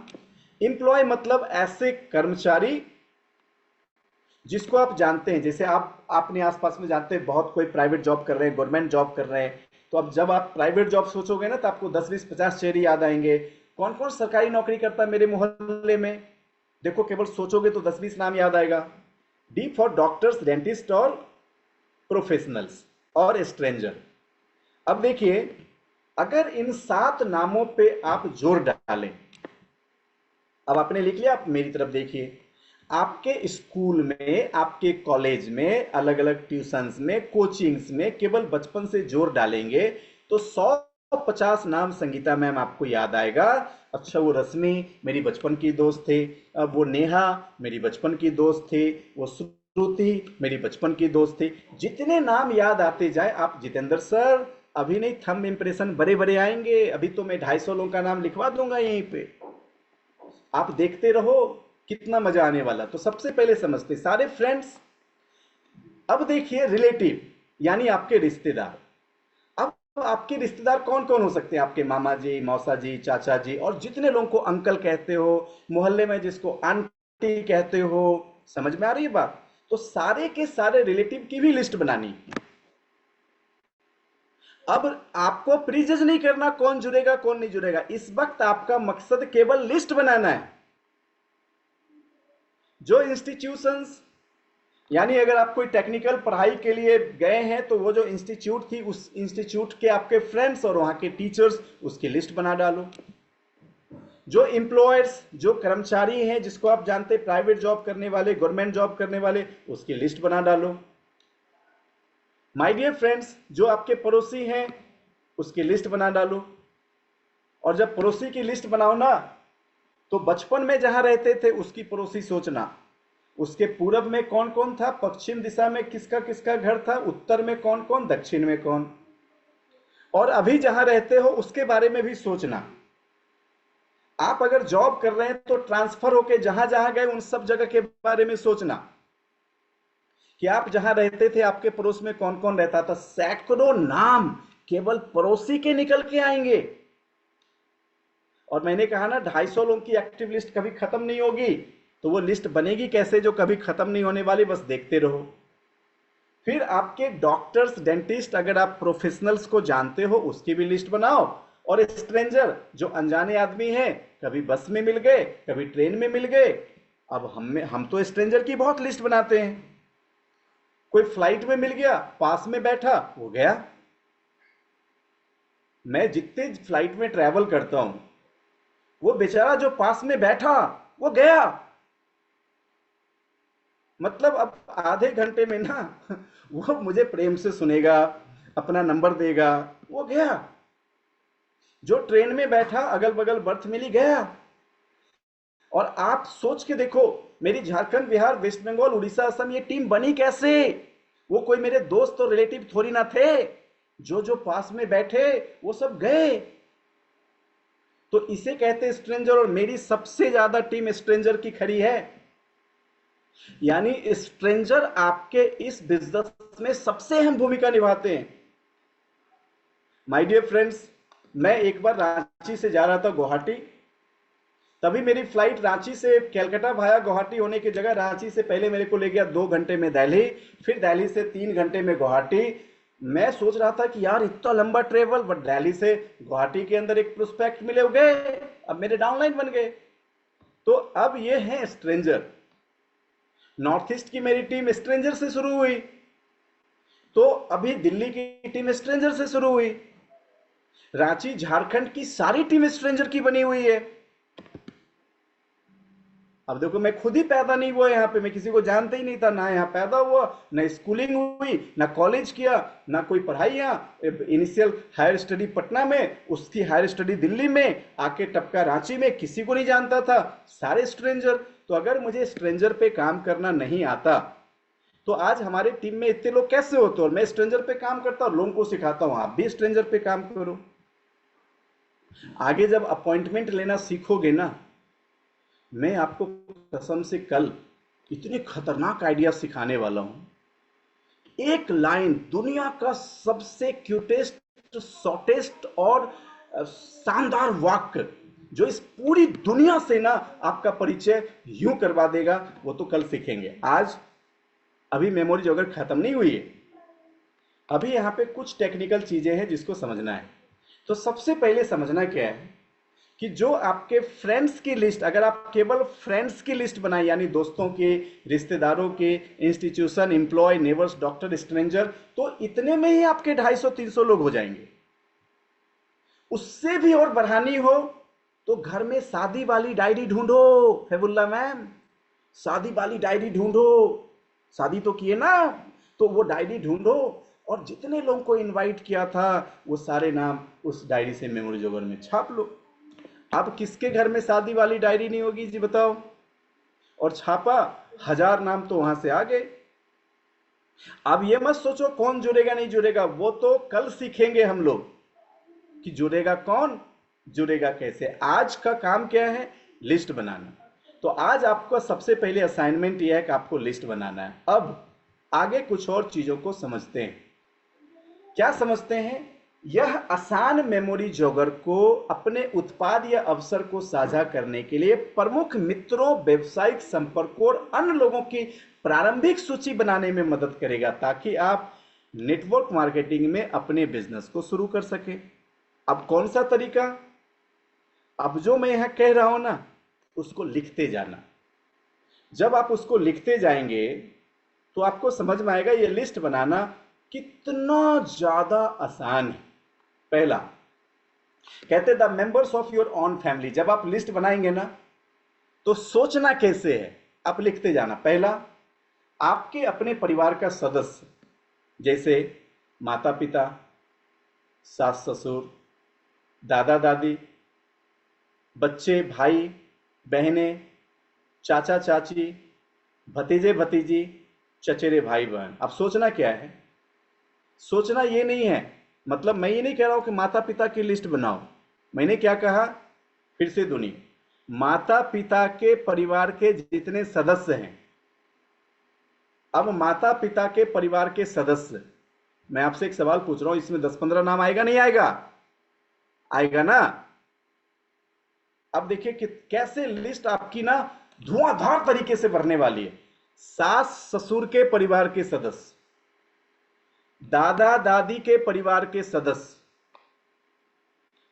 A: एम्प्लॉय मतलब ऐसे कर्मचारी जिसको आप जानते हैं। जैसे आप अपने आसपास में जानते हैं बहुत कोई प्राइवेट जॉब कर रहे हैं, गवर्नमेंट जॉब कर रहे हैं, तो अब जब आप प्राइवेट जॉब सोचोगे ना, तो आपको 10 20 50 चेहरे याद आएंगे। कौन कौन सरकारी नौकरी करता है मेरे मोहल्ले में? देखो, केवल सोचोगे तो 10 20 नाम याद आएगा। डी फॉर डॉक्टर्स, डेंटिस्ट और प्रोफेशनल्स और स्ट्रेंजर। अब देखिए, अगर इन 7 नामों पे आप जोर डालें, अब आपने लिख लिया, आप मेरी तरफ देखिए। आपके स्कूल में, आपके कॉलेज में, अलग अलग ट्यूशंस में, कोचिंग्स में केवल बचपन से जोर डालेंगे तो 150 नाम संगीता मैम आपको याद आएगा। अच्छा, वो रश्मि मेरी बचपन की दोस्त थे, अब वो नेहा मेरी बचपन की दोस्त थी, वो श्रुति मेरी बचपन की दोस्त थी। जितने नाम याद आते जाए, आप जितेंद्र सर, अभी नहीं, थंब इंप्रेशन बड़े बड़े आएंगे, अभी तो मैं 250 लोगों का नाम लिखवा दूंगा यहीं पे, आप देखते रहो, कितना मजा आने वाला। तो सबसे पहले समझते सारे फ्रेंड्स। अब देखिए रिलेटिव, यानी आपके रिश्तेदार। अब आपके रिश्तेदार कौन कौन हो सकते हैं? आपके मामा जी, मौसा जी, चाचा जी, और जितने लोगों को अंकल कहते हो, मोहल्ले में जिसको आंटी कहते हो। समझ में आ रही है बात? तो सारे के सारे रिलेटिव की भी लिस्ट बनानी। अब आपको प्रीजज नहीं करना कौन जुड़ेगा कौन नहीं जुड़ेगा, इस वक्त आपका मकसद केवल लिस्ट बनाना है। जो इंस्टीट्यूशंस, यानी अगर आप कोई टेक्निकल पढ़ाई के लिए गए हैं, तो वो जो इंस्टीट्यूट थी, उस इंस्टीट्यूट के आपके फ्रेंड्स और वहां के टीचर्स, उसकी लिस्ट बना डालो। जो एम्प्लॉयर्स, जो कर्मचारी हैं जिसको आप जानते हैं, प्राइवेट जॉब करने वाले, गवर्नमेंट जॉब करने वाले, उसकी लिस्ट बना डालो। माय डियर फ्रेंड्स, जो आपके पड़ोसी हैं उसकी लिस्ट बना डालो। और जब पड़ोसी की लिस्ट बनाओ ना, तो बचपन में जहां रहते थे उसकी पड़ोसी सोचना, उसके पूरब में कौन कौन था, पश्चिम दिशा में किसका किसका घर था, उत्तर में कौन कौन, दक्षिण में कौन, और अभी जहां रहते हो उसके बारे में भी सोचना। आप अगर जॉब कर रहे हैं तो ट्रांसफर होके जहां जहां गए उन सब जगह के बारे में सोचना कि आप जहां रहते थे आपके पड़ोस में कौन कौन रहता था। सैकड़ों नाम केवल पड़ोसी के निकल के आएंगे। और मैंने कहा ना, 250 लोगों की एक्टिव लिस्ट कभी खत्म नहीं होगी, तो वो लिस्ट बनेगी कैसे जो कभी खत्म नहीं होने वाली? बस देखते रहो। फिर आपके डॉक्टर्स, डेंटिस्ट, अगर आप प्रोफेशनल्स को जानते हो उसकी भी लिस्ट बनाओ। और स्ट्रेंजर जो अनजाने आदमी हैं, कभी बस में मिल गए, कभी ट्रेन में मिल गए। अब हम तो स्ट्रेंजर की बहुत लिस्ट बनाते हैं। कोई फ्लाइट में मिल गया, पास में बैठा, वो गया। मैं जितने फ्लाइट में ट्रैवल करता हूं, वो बेचारा जो पास में बैठा वो गया। मतलब अब आधे घंटे में ना वो मुझे प्रेम से सुनेगा, अपना नंबर देगा, वो गया। जो ट्रेन में बैठा, अगल बगल बर्थ मिली, गया। और आप सोच के देखो, मेरी झारखंड, बिहार, वेस्ट बंगाल, उड़ीसा, असम ये टीम बनी कैसे? वो कोई मेरे दोस्त और रिलेटिव थोड़ी ना थे। जो जो पास में बैठे वो सब गए। तो इसे कहते स्ट्रेंजर। और मेरी सबसे ज्यादा टीम स्ट्रेंजर की खड़ी है। यानी स्ट्रेंजर आपके इस बिजनेस में सबसे अहम भूमिका निभाते हैं। माय डियर फ्रेंड्स, मैं एक बार रांची से जा रहा था गुवाहाटी। तभी मेरी फ्लाइट रांची से कलकत्ता भाया गुवाहाटी होने की जगह रांची से पहले मेरे को ले गया 2 घंटे में दिल्ली, फिर दिल्ली से 3 घंटे में गुवाहाटी। मैं सोच रहा था कि यार इतना लंबा ट्रेवल, बट दिल्ली से गुवाहाटी के अंदर एक प्रोस्पेक्ट मिले, हो गए, अब मेरे डाउनलाइन बन गए। तो अब ये है स्ट्रेंजर। नॉर्थ ईस्ट की मेरी टीम स्ट्रेंजर से शुरू हुई, तो अभी दिल्ली की टीम स्ट्रेंजर से शुरू हुई। रांची झारखंड की सारी टीम स्ट्रेंजर की बनी हुई है। अब देखो, मैं खुद ही पैदा नहीं हुआ यहाँ पे, मैं किसी को जानता ही नहीं था, ना यहाँ पैदा हुआ, ना स्कूलिंग हुई, ना कॉलेज किया, ना कोई पढ़ाई यहाँ। इनिशियल हायर स्टडी पटना में, उसकी हायर स्टडी दिल्ली में, आके टपका रांची में, किसी को नहीं जानता था, सारे स्ट्रेंजर। तो अगर मुझे स्ट्रेंजर पे काम करना नहीं आता तो आज हमारे टीम में इतने लोग कैसे होते? और मैं स्ट्रेंजर पे काम करता हूँ, लोगों को सिखाता हूँ आप भी स्ट्रेंजर पे काम करो। आगे जब अपॉइंटमेंट लेना सीखोगे ना, मैं आपको कसम से कल इतने खतरनाक आइडिया सिखाने वाला हूं। एक लाइन, दुनिया का सबसे क्यूटेस्ट, शॉर्टेस्ट और शानदार वाक्य, जो इस पूरी दुनिया से ना आपका परिचय यूं करवा देगा, वो तो कल सीखेंगे। आज अभी मेमोरी जो अगर खत्म नहीं हुई है, अभी यहां पे कुछ टेक्निकल चीजें हैं जिसको समझना है। तो सबसे पहले समझना क्या है कि जो आपके फ्रेंड्स की लिस्ट, अगर आप केवल फ्रेंड्स की लिस्ट बनाए, यानी दोस्तों के, रिश्तेदारों के, institution, employ, neighbours, doctor, stranger, तो इतने में ही आपके 250-300 लोग हो जाएंगे। उससे भी और बढ़ानी हो तो घर में शादी वाली डायरी ढूंढो। फैबुल्ला मैम, शादी वाली डायरी ढूंढो। शादी तो किए ना, तो वो डायरी ढूंढो और जितने लोगों को इनवाइट किया था वो सारे नाम उस डायरी से मेमोरी जोगर में छाप लो। अब किसके घर में शादी वाली डायरी नहीं होगी जी, बताओ? और छापा, 1000 नाम तो वहां से आ गए। अब ये मत सोचो कौन जुड़ेगा नहीं जुड़ेगा, वो तो कल सीखेंगे हम लोग कि जुड़ेगा कौन, जुड़ेगा कैसे। आज का काम क्या है? लिस्ट बनाना। तो आज आपका सबसे पहले असाइनमेंट यह है कि आपको लिस्ट बनाना है। अब आगे कुछ और चीजों को समझते हैं। क्या समझते हैं? यह आसान मेमोरी जॉगर को अपने उत्पाद या अवसर को साझा करने के लिए प्रमुख मित्रों, व्यावसायिक संपर्कों और अन्य लोगों की प्रारंभिक सूची बनाने में मदद करेगा, ताकि आप नेटवर्क मार्केटिंग में अपने बिजनेस को शुरू कर सके। अब कौन सा तरीका? अब जो मैं यहां कह रहा हूं ना, उसको लिखते जाना। जब आप उसको लिखते जाएंगे तो आपको समझ में आएगा ये लिस्ट बनाना कितना ज्यादा आसान है। पहला, कहते the members of your own family. जब आप लिस्ट बनाएंगे ना, तो सोचना कैसे है, आप लिखते जाना। पहला, आपके अपने परिवार का सदस्य, जैसे माता पिता, सास ससुर, दादा दादी, बच्चे, भाई बहनें, चाचा चाची, भतीजे भतीजी, चचेरे भाई बहन। अब सोचना क्या है? सोचना ये नहीं है, मतलब मैं ये नहीं कह रहा हूं कि माता पिता की लिस्ट बनाओ। मैंने क्या कहा, फिर से दुनिया, माता पिता के परिवार के जितने सदस्य हैं। अब माता पिता के परिवार के सदस्य, मैं आपसे एक सवाल पूछ रहा हूं, इसमें 10-15 नाम आएगा नहीं आएगा? आएगा ना? अब देखिए कि कैसे लिस्ट आपकी ना धुआंधार तरीके से भरने वाली है। सास ससुर के परिवार के सदस्य, दादा दादी के परिवार के सदस्य,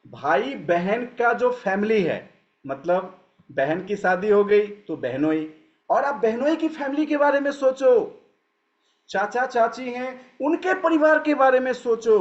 A: भाई बहन का जो फैमिली है, मतलब बहन की शादी हो गई तो बहनोई, और आप बहनोई की फैमिली के बारे में सोचो। चाचा चाची हैं, उनके परिवार के बारे में सोचो।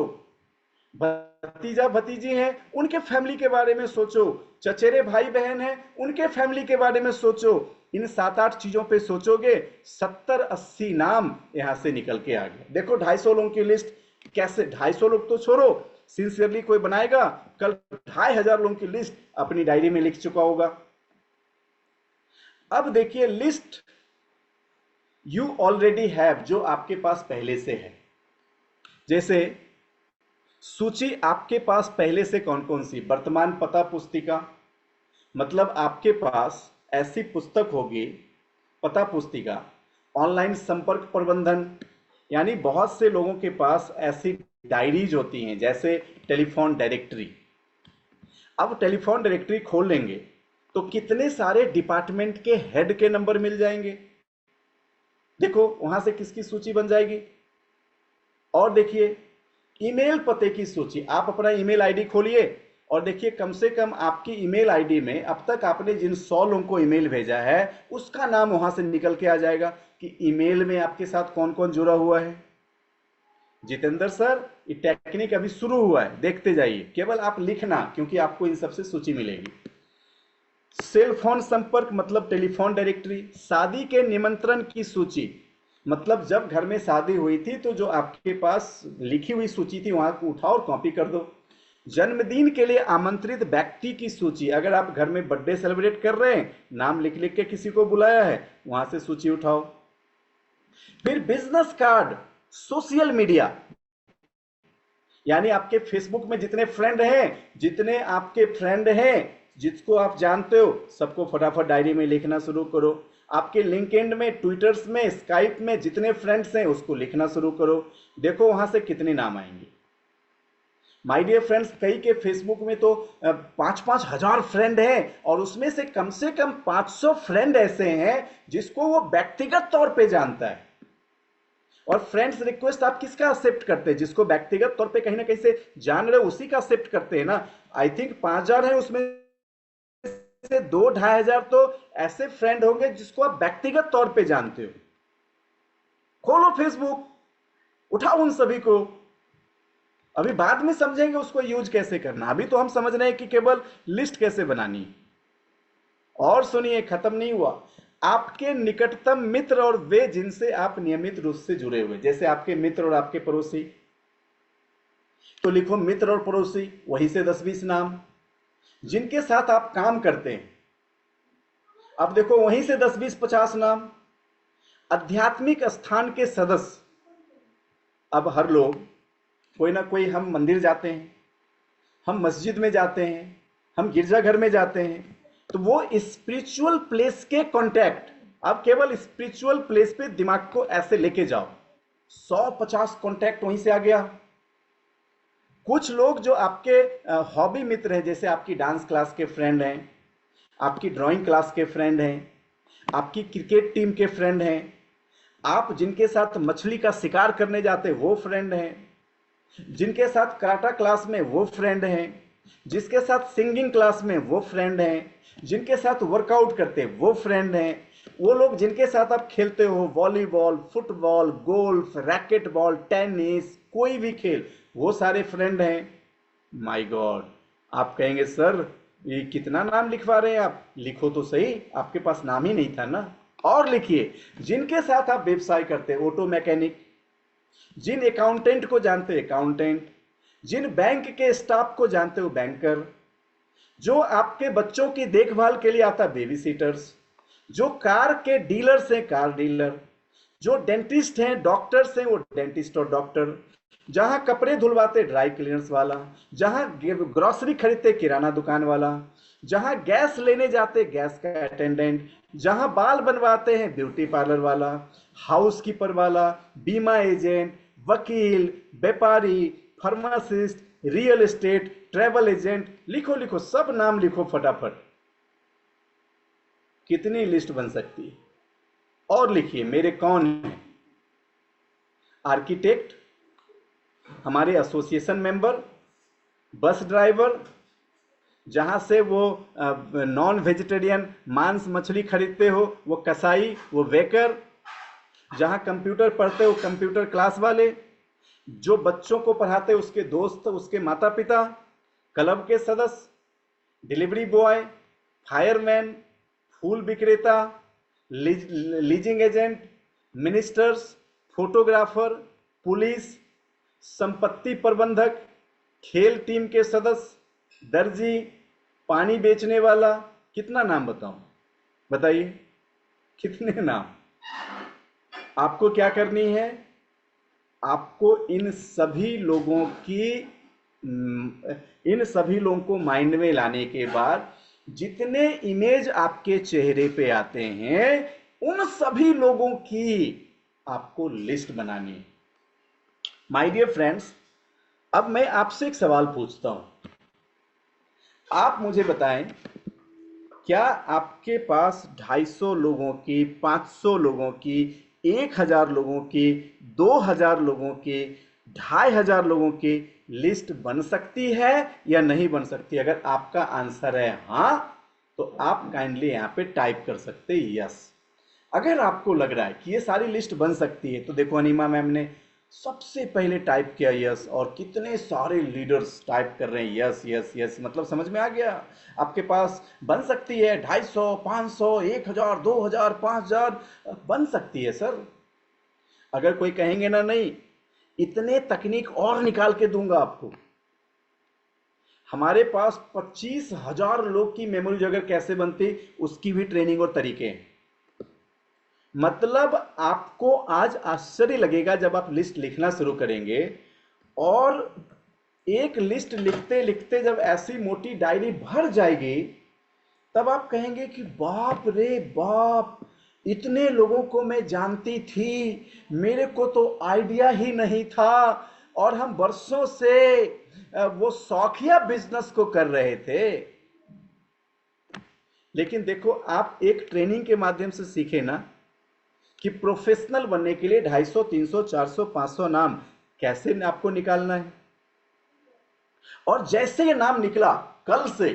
A: भतीजा भतीजी हैं, उनके फैमिली के बारे में सोचो। चचेरे भाई बहन हैं, उनके फैमिली के बारे में सोचो। इन 7-8 चीजों पे सोचोगे, 70-80 नाम यहां से निकल के आ गए। देखो 250 लोगों की लिस्ट कैसे, 250 लोग तो छोड़ो, सिंसियरली कोई बनाएगा कल 2500 लोगों की लिस्ट अपनी डायरी में लिख चुका होगा। अब देखिए लिस्ट यू ऑलरेडी हैव, जो आपके पास पहले से है। जैसे सूची आपके पास पहले से कौन कौन सी, वर्तमान पता पुस्तिका, मतलब आपके पास ऐसी पुस्तक होगी पता पुस्तिका। ऑनलाइन संपर्क प्रबंधन, यानी बहुत से लोगों के पास ऐसी डायरीज होती हैं, जैसे टेलीफोन डायरेक्टरी। अब टेलीफोन डायरेक्टरी खोल लेंगे तो कितने सारे डिपार्टमेंट के हेड के नंबर मिल जाएंगे। देखो वहां से किसकी सूची बन जाएगी। और देखिए ईमेल पते की सूची, आप अपना ईमेल आईडी खोलिए और देखिए कम से कम आपकी ईमेल आईडी में अब तक आपने जिन 100 लोगों को ईमेल भेजा है उसका नाम वहां से निकल के आ जाएगा कि ईमेल में आपके साथ कौन कौन जुड़ा हुआ है। जितेंद्र सर, ये टेक्निक अभी शुरू हुआ है, देखते जाइए, केवल आप लिखना क्योंकि आपको इन सबसे सूची मिलेगी। सेल फोन संपर्क मतलब टेलीफोन डायरेक्टरी। शादी के निमंत्रण की सूची, मतलब जब घर में शादी हुई थी तो जो आपके पास लिखी हुई सूची थी वहां को उठाओ और कॉपी कर दो। जन्मदिन के लिए आमंत्रित व्यक्ति की सूची, अगर आप घर में बर्थडे सेलिब्रेट कर रहे हैं, नाम लिख लिख के किसी को बुलाया है, वहां से सूची उठाओ। फिर बिजनेस कार्ड, सोशल मीडिया, यानी आपके फेसबुक में जितने फ्रेंड हैं, जितने आपके फ्रेंड हैं जिसको आप जानते हो, सबको फटाफट डायरी में लिखना शुरू करो। आपके लिंक्डइन में, ट्विटर्स में, स्काइप में जितने फ्रेंड्स हैं उसको लिखना शुरू करो। देखो वहां से कितने नाम आएंगे। माय डियर फ्रेंड्स, कई के फेसबुक में तो 5-5 हजार फ्रेंड हैं और उसमें से कम 500 फ्रेंड ऐसे हैं जिसको वो व्यक्तिगत तौर पे जानता है। और फ्रेंड्स रिक्वेस्ट आप किसका एक्सेप्ट करते हैं, जिसको व्यक्तिगत तौर पे कहीं ना कहीं से जान रहे हो उसी का एक्सेप्ट करते हैं ना। आई थिंक 5,000 है, उसमें से 2-2,500 तो ऐसे फ्रेंड होंगे जिसको आप व्यक्तिगत तौर पे जानते हो। खोलो फेसबुक, उठाओ उन सभी को। अभी बाद में समझेंगे उसको यूज कैसे करना, अभी तो हम समझ रहे हैं कि केवल लिस्ट कैसे बनानी। और सुनिए, खत्म नहीं हुआ। आपके निकटतम मित्र और वे जिनसे आप नियमित रूप से जुड़े हुए, जैसे आपके मित्र और आपके पड़ोसी, तो लिखो मित्र और पड़ोसी, वहीं से 10-20 नाम। जिनके साथ आप काम करते हैं, अब देखो वहीं से 10-20-50 नाम। आध्यात्मिक स्थान के सदस्य, अब हर लोग कोई ना कोई, हम मंदिर जाते हैं, हम मस्जिद में जाते हैं, हम गिरजाघर में जाते हैं, तो वो स्पिरिचुअल प्लेस के कांटेक्ट, अब केवल स्पिरिचुअल प्लेस पे दिमाग को ऐसे लेके जाओ, 100-50 कांटेक्ट वहीं से आ गया। कुछ लोग जो आपके हॉबी मित्र हैं, जैसे आपकी डांस क्लास के फ्रेंड हैं, आपकी ड्राइंग क्लास के फ्रेंड हैं, आपकी क्रिकेट टीम के फ्रेंड हैं, आप जिनके साथ मछली का शिकार करने जाते वो फ्रेंड हैं, जिनके साथ कराटा क्लास में वो फ्रेंड हैं, जिसके साथ सिंगिंग क्लास में वो फ्रेंड हैं, जिनके साथ वर्कआउट करते वो फ्रेंड हैं, वो लोग जिनके साथ आप खेलते हो volleyball, football, golf, racket ball, tennis, कोई भी खेल, वो सारे फ्रेंड हैं। माय गॉड, आप कहेंगे सर ये कितना नाम लिखवा रहे हैं आप, लिखो तो सही, आपके पास नाम ही नहीं था ना। और लिखिए, जिनके साथ आप व्यवसाय करते, ऑटो मैकेनिक, जिन अकाउंटेंट को जानते हो अकाउंटेंट, जिन बैंक के स्टाफ को जानते हो बैंकर, जो आपके बच्चों की देखभाल के लिए आता बेबी सीटर्स, जो कार के डीलर्स हैं कार डीलर, जो डेंटिस्ट हैं डॉक्टर्स हैं वो डेंटिस्ट और डॉक्टर, जहां कपड़े धुलवाते ड्राई क्लीनर्स वाला, जहां ग्रोसरी खरीदते किराना दुकान वाला, जहां गैस लेने जाते गैस का अटेंडेंट, जहां बाल बनवाते हैं ब्यूटी पार्लर वाला, हाउस कीपर वाला, बीमा एजेंट, वकील, व्यापारी, pharmacist, real estate, travel agent, लिखो लिखो, सब नाम लिखो फटाफट। कितनी लिस्ट बन सकती है। और लिखिए मेरे कौन है, आर्किटेक्ट, हमारे एसोसिएशन मेंबर, बस ड्राइवर, जहाँ से वो नॉन वेजिटेरियन मांस मछली खरीदते हो वो कसाई, वो वेकर, जहाँ कंप्यूटर पढ़ते हो कंप्यूटर क्लास वाले, जो बच्चों को पढ़ाते उसके दोस्त, उसके माता पिता, क्लब के सदस्य, डिलीवरी बॉय, फायरमैन, फूल विक्रेता, leasing agent, ministers, photographer, police, संपत्ति प्रबंधक, खेल टीम के सदस्य, दर्जी, पानी बेचने वाला। कितना नाम बताऊं, बताइए कितने नाम। आपको क्या करनी है, आपको इन सभी लोगों को माइंड में लाने के बाद जितने इमेज आपके चेहरे पे आते हैं उन सभी लोगों की आपको लिस्ट बनानी है। माय डियर फ्रेंड्स, अब मैं आपसे एक सवाल पूछता हूं, आप मुझे बताएं, क्या आपके पास 250 लोगों की, 500 लोगों की, 1000 लोगों की, 2000 लोगों की, 2500 लोगों की लिस्ट बन सकती है या नहीं बन सकती? अगर आपका आंसर है हाँ, तो आप काइंडली यहां पे टाइप कर सकते हैं यस। अगर आपको लग रहा है कि ये सारी लिस्ट बन सकती है, तो देखो अनीमा मैम ने सबसे पहले टाइप किया यस, और कितने सारे लीडर्स टाइप कर रहे हैं यस यस यस। मतलब समझ में आ गया, आपके पास बन सकती है 250, 500, 1000, 2000, 5000 बन सकती है सर। अगर कोई कहेंगे ना नहीं, इतने तकनीक और निकाल के दूंगा आपको। हमारे पास 25,000 लोग की मेमोरी जगह कैसे बनती उसकी भी ट्रेनिंग और तरीके हैं। मतलब आपको आज आश्चर्य लगेगा जब आप लिस्ट लिखना शुरू करेंगे, और एक लिस्ट लिखते लिखते जब ऐसी मोटी डायरी भर जाएगी, तब आप कहेंगे कि बाप रे बाप, इतने लोगों को मैं जानती थी, मेरे को तो आइडिया ही नहीं था, और हम वर्षों से वो शौकिया बिजनेस को कर रहे थे। लेकिन देखो, आप एक ट्रेनिंग के माध्यम से सीखे ना कि प्रोफेशनल बनने के लिए 250, 300, 400, 500 नाम कैसे आपको निकालना है। और जैसे ये नाम निकला, कल से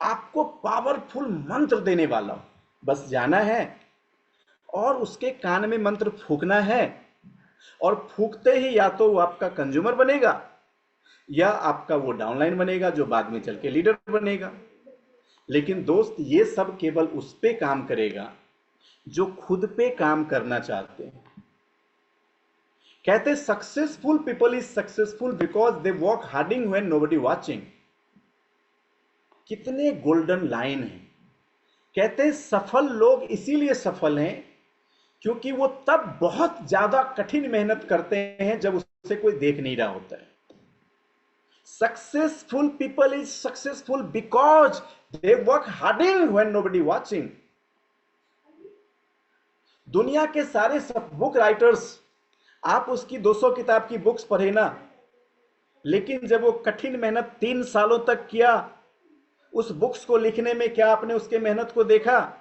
A: आपको पावरफुल मंत्र देने वाला हूं। बस जाना है और उसके कान में मंत्र फूकना है, और फूकते ही या तो वो आपका कंज्यूमर बनेगा या आपका वो डाउनलाइन बनेगा जो बाद में चल के लीडर बनेगा। लेकिन दोस्त, ये सब केवल उस पे काम करेगा जो खुद पे काम करना चाहते हैं। कहते successful people is successful because they work harding when nobody watching. कितने गोल्डन लाइन है। कहते सफल लोग इसीलिए सफल हैं क्योंकि वो तब बहुत ज्यादा कठिन मेहनत करते हैं जब उसे कोई देख नहीं रहा होता है। Successful people is successful because they work harding when nobody watching. दुनिया के सारे सब बुक राइटर्स, आप उसकी 200 किताब की बुक्स पढ़े ना, लेकिन जब वो कठिन मेहनत 3 सालों तक किया उस बुक्स को लिखने में, क्या आपने उसके मेहनत को देखा?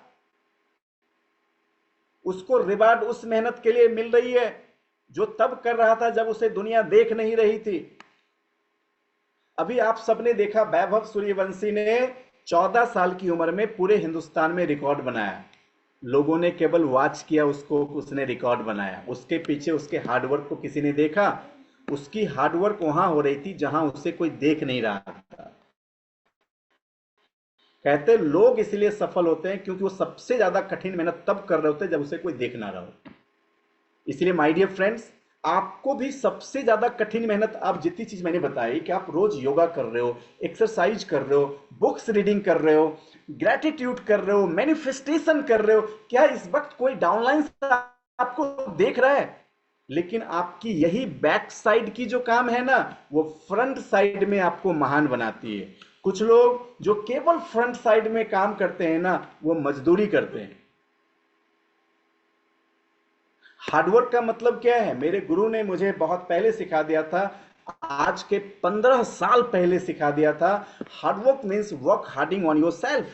A: उसको रिवार्ड उस मेहनत के लिए मिल रही है जो तब कर रहा था जब उसे दुनिया देख नहीं रही थी। अभी आप सबने देखा, वैभव सूर्यवंशी ने 14 साल की उम्र में पूरे हिंदुस्तान में रिकॉर्ड बनाया। लोगों ने केवल वॉच किया उसको, उसने रिकॉर्ड बनाया। उसके पीछे उसके हार्डवर्क को किसी ने देखा? उसकी हार्डवर्क वहां हो रही थी जहां उसे कोई देख नहीं रहा था। कहते लोग इसलिए सफल होते हैं क्योंकि वो सबसे ज्यादा कठिन मेहनत तब कर रहे होते हैं जब उसे कोई देख ना रहा हो। इसलिए माय डियर फ्रेंड्स, आपको भी सबसे ज्यादा कठिन मेहनत, आप जितनी चीज मैंने बताई कि आप रोज योगा कर रहे हो, एक्सरसाइज कर रहे हो, बुक्स रीडिंग कर रहे हो, ग्रेटिट्यूड कर रहे हो, मैनिफेस्टेशन कर रहे हो, क्या इस वक्त कोई डाउनलाइन आपको देख रहा है? लेकिन आपकी यही बैक साइड की जो काम है ना, वो फ्रंट साइड में आपको महान बनाती है। कुछ लोग जो केवल फ्रंट साइड में काम करते हैं ना, वो मजदूरी करते हैं। हार्डवर्क का मतलब क्या है? मेरे गुरु ने मुझे बहुत पहले सिखा दिया था, आज के 15 साल पहले सिखा दिया था। Hard work means work harding on yourself.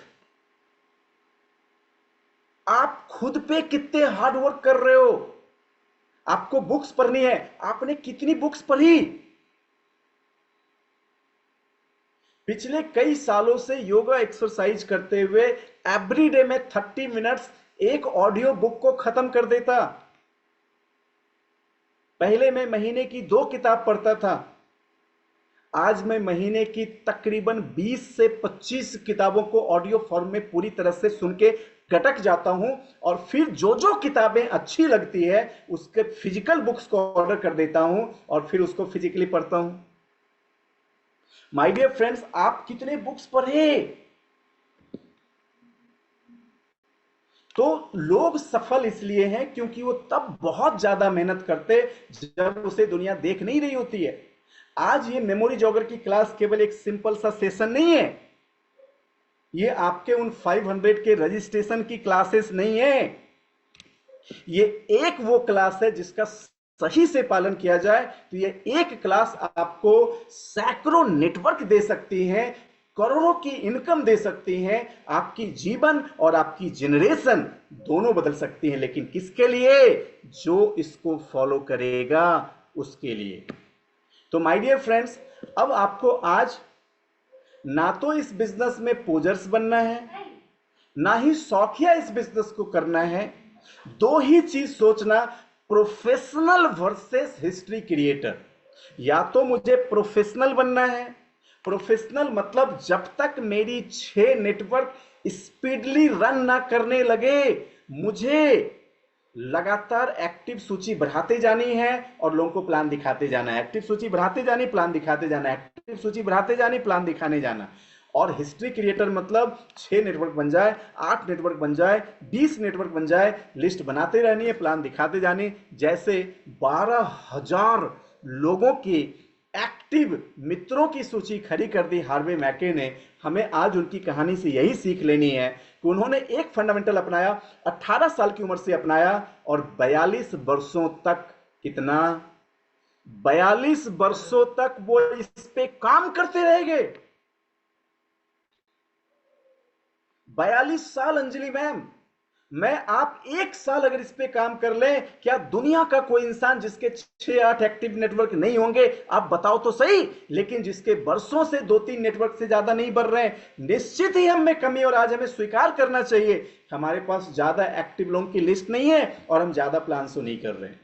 A: आप खुद पे कितने हार्डवर्क कर रहे हो? आपको बुक्स पढ़नी है, आपने कितनी बुक्स पढ़ी? पिछले कई सालों से योगा एक्सरसाइज करते हुए एवरीडे में 30 मिनट्स एक ऑडियो बुक को खत्म कर देता। पहले मैं महीने की 2 किताब पढ़ता था, आज मैं महीने की तकरीबन 20 से 25 किताबों को ऑडियो फॉर्म में पूरी तरह से सुन के गटक जाता हूं, और फिर जो जो किताबें अच्छी लगती है उसके फिजिकल बुक्स को ऑर्डर कर देता हूं और फिर उसको फिजिकली पढ़ता हूं। माय डियर फ्रेंड्स, आप कितने बुक्स पढ़े? तो लोग सफल इसलिए हैं क्योंकि वो तब बहुत ज्यादा मेहनत करते जब उसे दुनिया देख नहीं रही होती है। आज ये मेमोरी जॉगर की क्लास केवल एक सिंपल सा सेशन नहीं है, ये आपके उन 500 के रजिस्ट्रेशन की क्लासेस नहीं है, ये एक वो क्लास है जिसका सही से पालन किया जाए तो ये एक क्लास आपको सैकड़ों नेटवर्क दे सकती है, करोड़ों की इनकम दे सकती हैं, आपकी जीवन और आपकी जनरेशन दोनों बदल सकती हैं। लेकिन किसके लिए? जो इसको फॉलो करेगा उसके लिए। तो माय डियर फ्रेंड्स, अब आपको आज ना तो इस बिजनेस में पोजर्स बनना है, ना ही शौकिया इस बिजनेस को करना है। दो ही चीज सोचना, प्रोफेशनल वर्सेस हिस्ट्री क्रिएटर। या तो मुझे प्रोफेशनल बनना है, प्रोफेशनल मतलब जब तक मेरी 6 नेटवर्क स्पीडली रन ना करने लगे, मुझे लगातार एक्टिव सूची बढ़ाते जानी है और लोगों को प्लान दिखाते जाना है। एक्टिव सूची बढ़ाते जानी, प्लान दिखाते जाना, एक्टिव सूची बढ़ाते जानी, प्लान दिखाने जाना। और हिस्ट्री क्रिएटर मतलब 6 नेटवर्क बन जाए, 8 नेटवर्क बन जाए, 20 नेटवर्क बन जाए, लिस्ट बनाते रहनी है, प्लान दिखाते जानी। जैसे 12,000 लोगों की एक्टिव मित्रों की सूची खड़ी कर दी हार्वे मैके ने। हमें आज उनकी कहानी से यही सीख लेनी है कि उन्होंने एक फंडामेंटल अपनाया, 18 साल की उम्र से अपनाया और 42 वर्षों तक, कितना? 42 वर्षों तक वो इस पे काम करते रहेंगे। 42 साल अंजलि मैम, मैं आप 1 साल अगर इस पे काम कर लें, क्या दुनिया का कोई इंसान जिसके 6-8 एक्टिव नेटवर्क नहीं होंगे? आप बताओ तो सही। लेकिन जिसके वर्षों से 2-3 नेटवर्क से ज्यादा नहीं बढ़ रहे हैं, निश्चित ही हम में कमी। और आज हमें स्वीकार करना चाहिए हमारे पास ज्यादा एक्टिव लोगों की लिस्ट नहीं है और हम ज्यादा प्लान तो नहीं कर रहे हैं।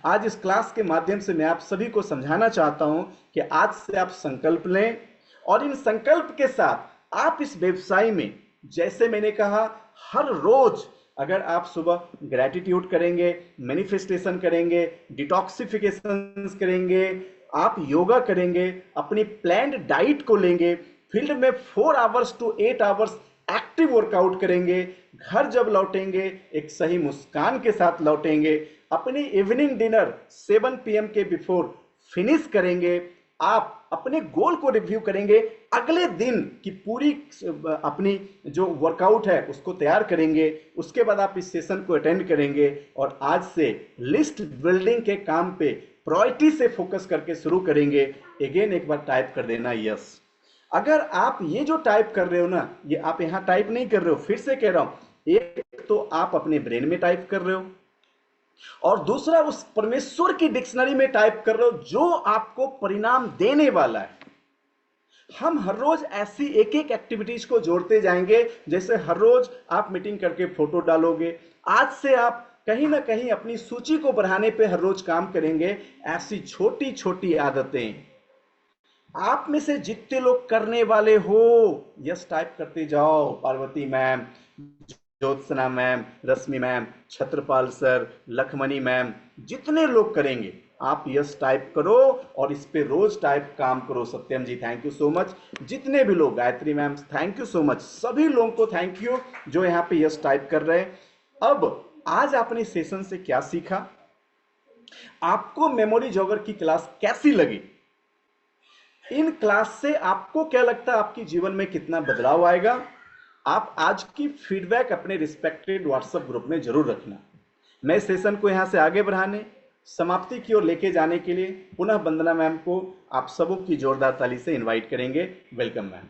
A: आज इस क्लास के माध्यम से मैं आप सभी को समझाना चाहता हूं कि आज से आप संकल्प लें और इन संकल्प के साथ आप इस व्यवसाय में, जैसे मैंने कहा, हर रोज अगर आप सुबह ग्रैटिट्यूड करेंगे, मैनिफेस्टेशन करेंगे, डिटॉक्सिफिकेशन करेंगे, आप योगा करेंगे, अपनी प्लान्ड डाइट को लेंगे, फील्ड में 4 hours to 8 hours active workout करेंगे, घर जब लौटेंगे एक सही मुस्कान के साथ लौटेंगे, अपनी इवनिंग डिनर 7 PM के बिफोर फिनिश करेंगे, आप अपने गोल को रिव्यू करेंगे, अगले दिन की पूरी अपनी जो वर्कआउट है उसको तैयार करेंगे, उसके बाद आप इस सेशन को अटेंड करेंगे और आज से लिस्ट बिल्डिंग के काम पे प्रायोरिटी से फोकस करके शुरू करेंगे। अगेन एक बार टाइप कर देना यस। अगर आप ये जो टाइप कर रहे हो ना, ये आप यहां टाइप नहीं कर रहे हो, फिर से कह रहा हूं, एक तो आप अपने ब्रेन में टाइप कर रहे हो और दूसरा उस परमेश्वर की डिक्शनरी में टाइप कर रहे हो जो आपको परिणाम देने वाला है। हम हर रोज ऐसी एक एक एक्टिविटीज को जोड़ते जाएंगे। जैसे हर रोज आप मीटिंग करके फोटो डालोगे, आज से आप कहीं ना कहीं अपनी सूची को बढ़ाने पे हर रोज काम करेंगे। ऐसी छोटी छोटी आदतें आप में से जितने लोग करने वाले हो, यस टाइप करते जाओ। पार्वती मैम, ज्योत्सना मैम, रश्मि मैम, छत्रपाल सर, लखमणी मैम, जितने लोग करेंगे आप यस टाइप करो और इस पे रोज टाइप काम करो। सत्यम जी थैंक यू सो मच। जितने भी लोग, Gayatri ma'am thank you so much, सभी लोगों को थैंक यू जो यहाँ पे यस टाइप कर रहे हैं। अब आज आपने सेशन से क्या सीखा? आपको मेमोरी जॉगर की क्लास कैसी लगी? इन क्लास से आपको क्या लगता है आपकी जीवन में कितना बदलाव आएगा? आप आज की फीडबैक अपने रिस्पेक्टेड व्हाट्सएप ग्रुप में जरूर रखना। मैं इस सेशन को यहां से आगे बढ़ाने, समाप्ति की ओर लेके जाने के लिए पुनः वंदना मैम को आप सबों की जोरदार ताली से इनवाइट करेंगे। Welcome ma'am.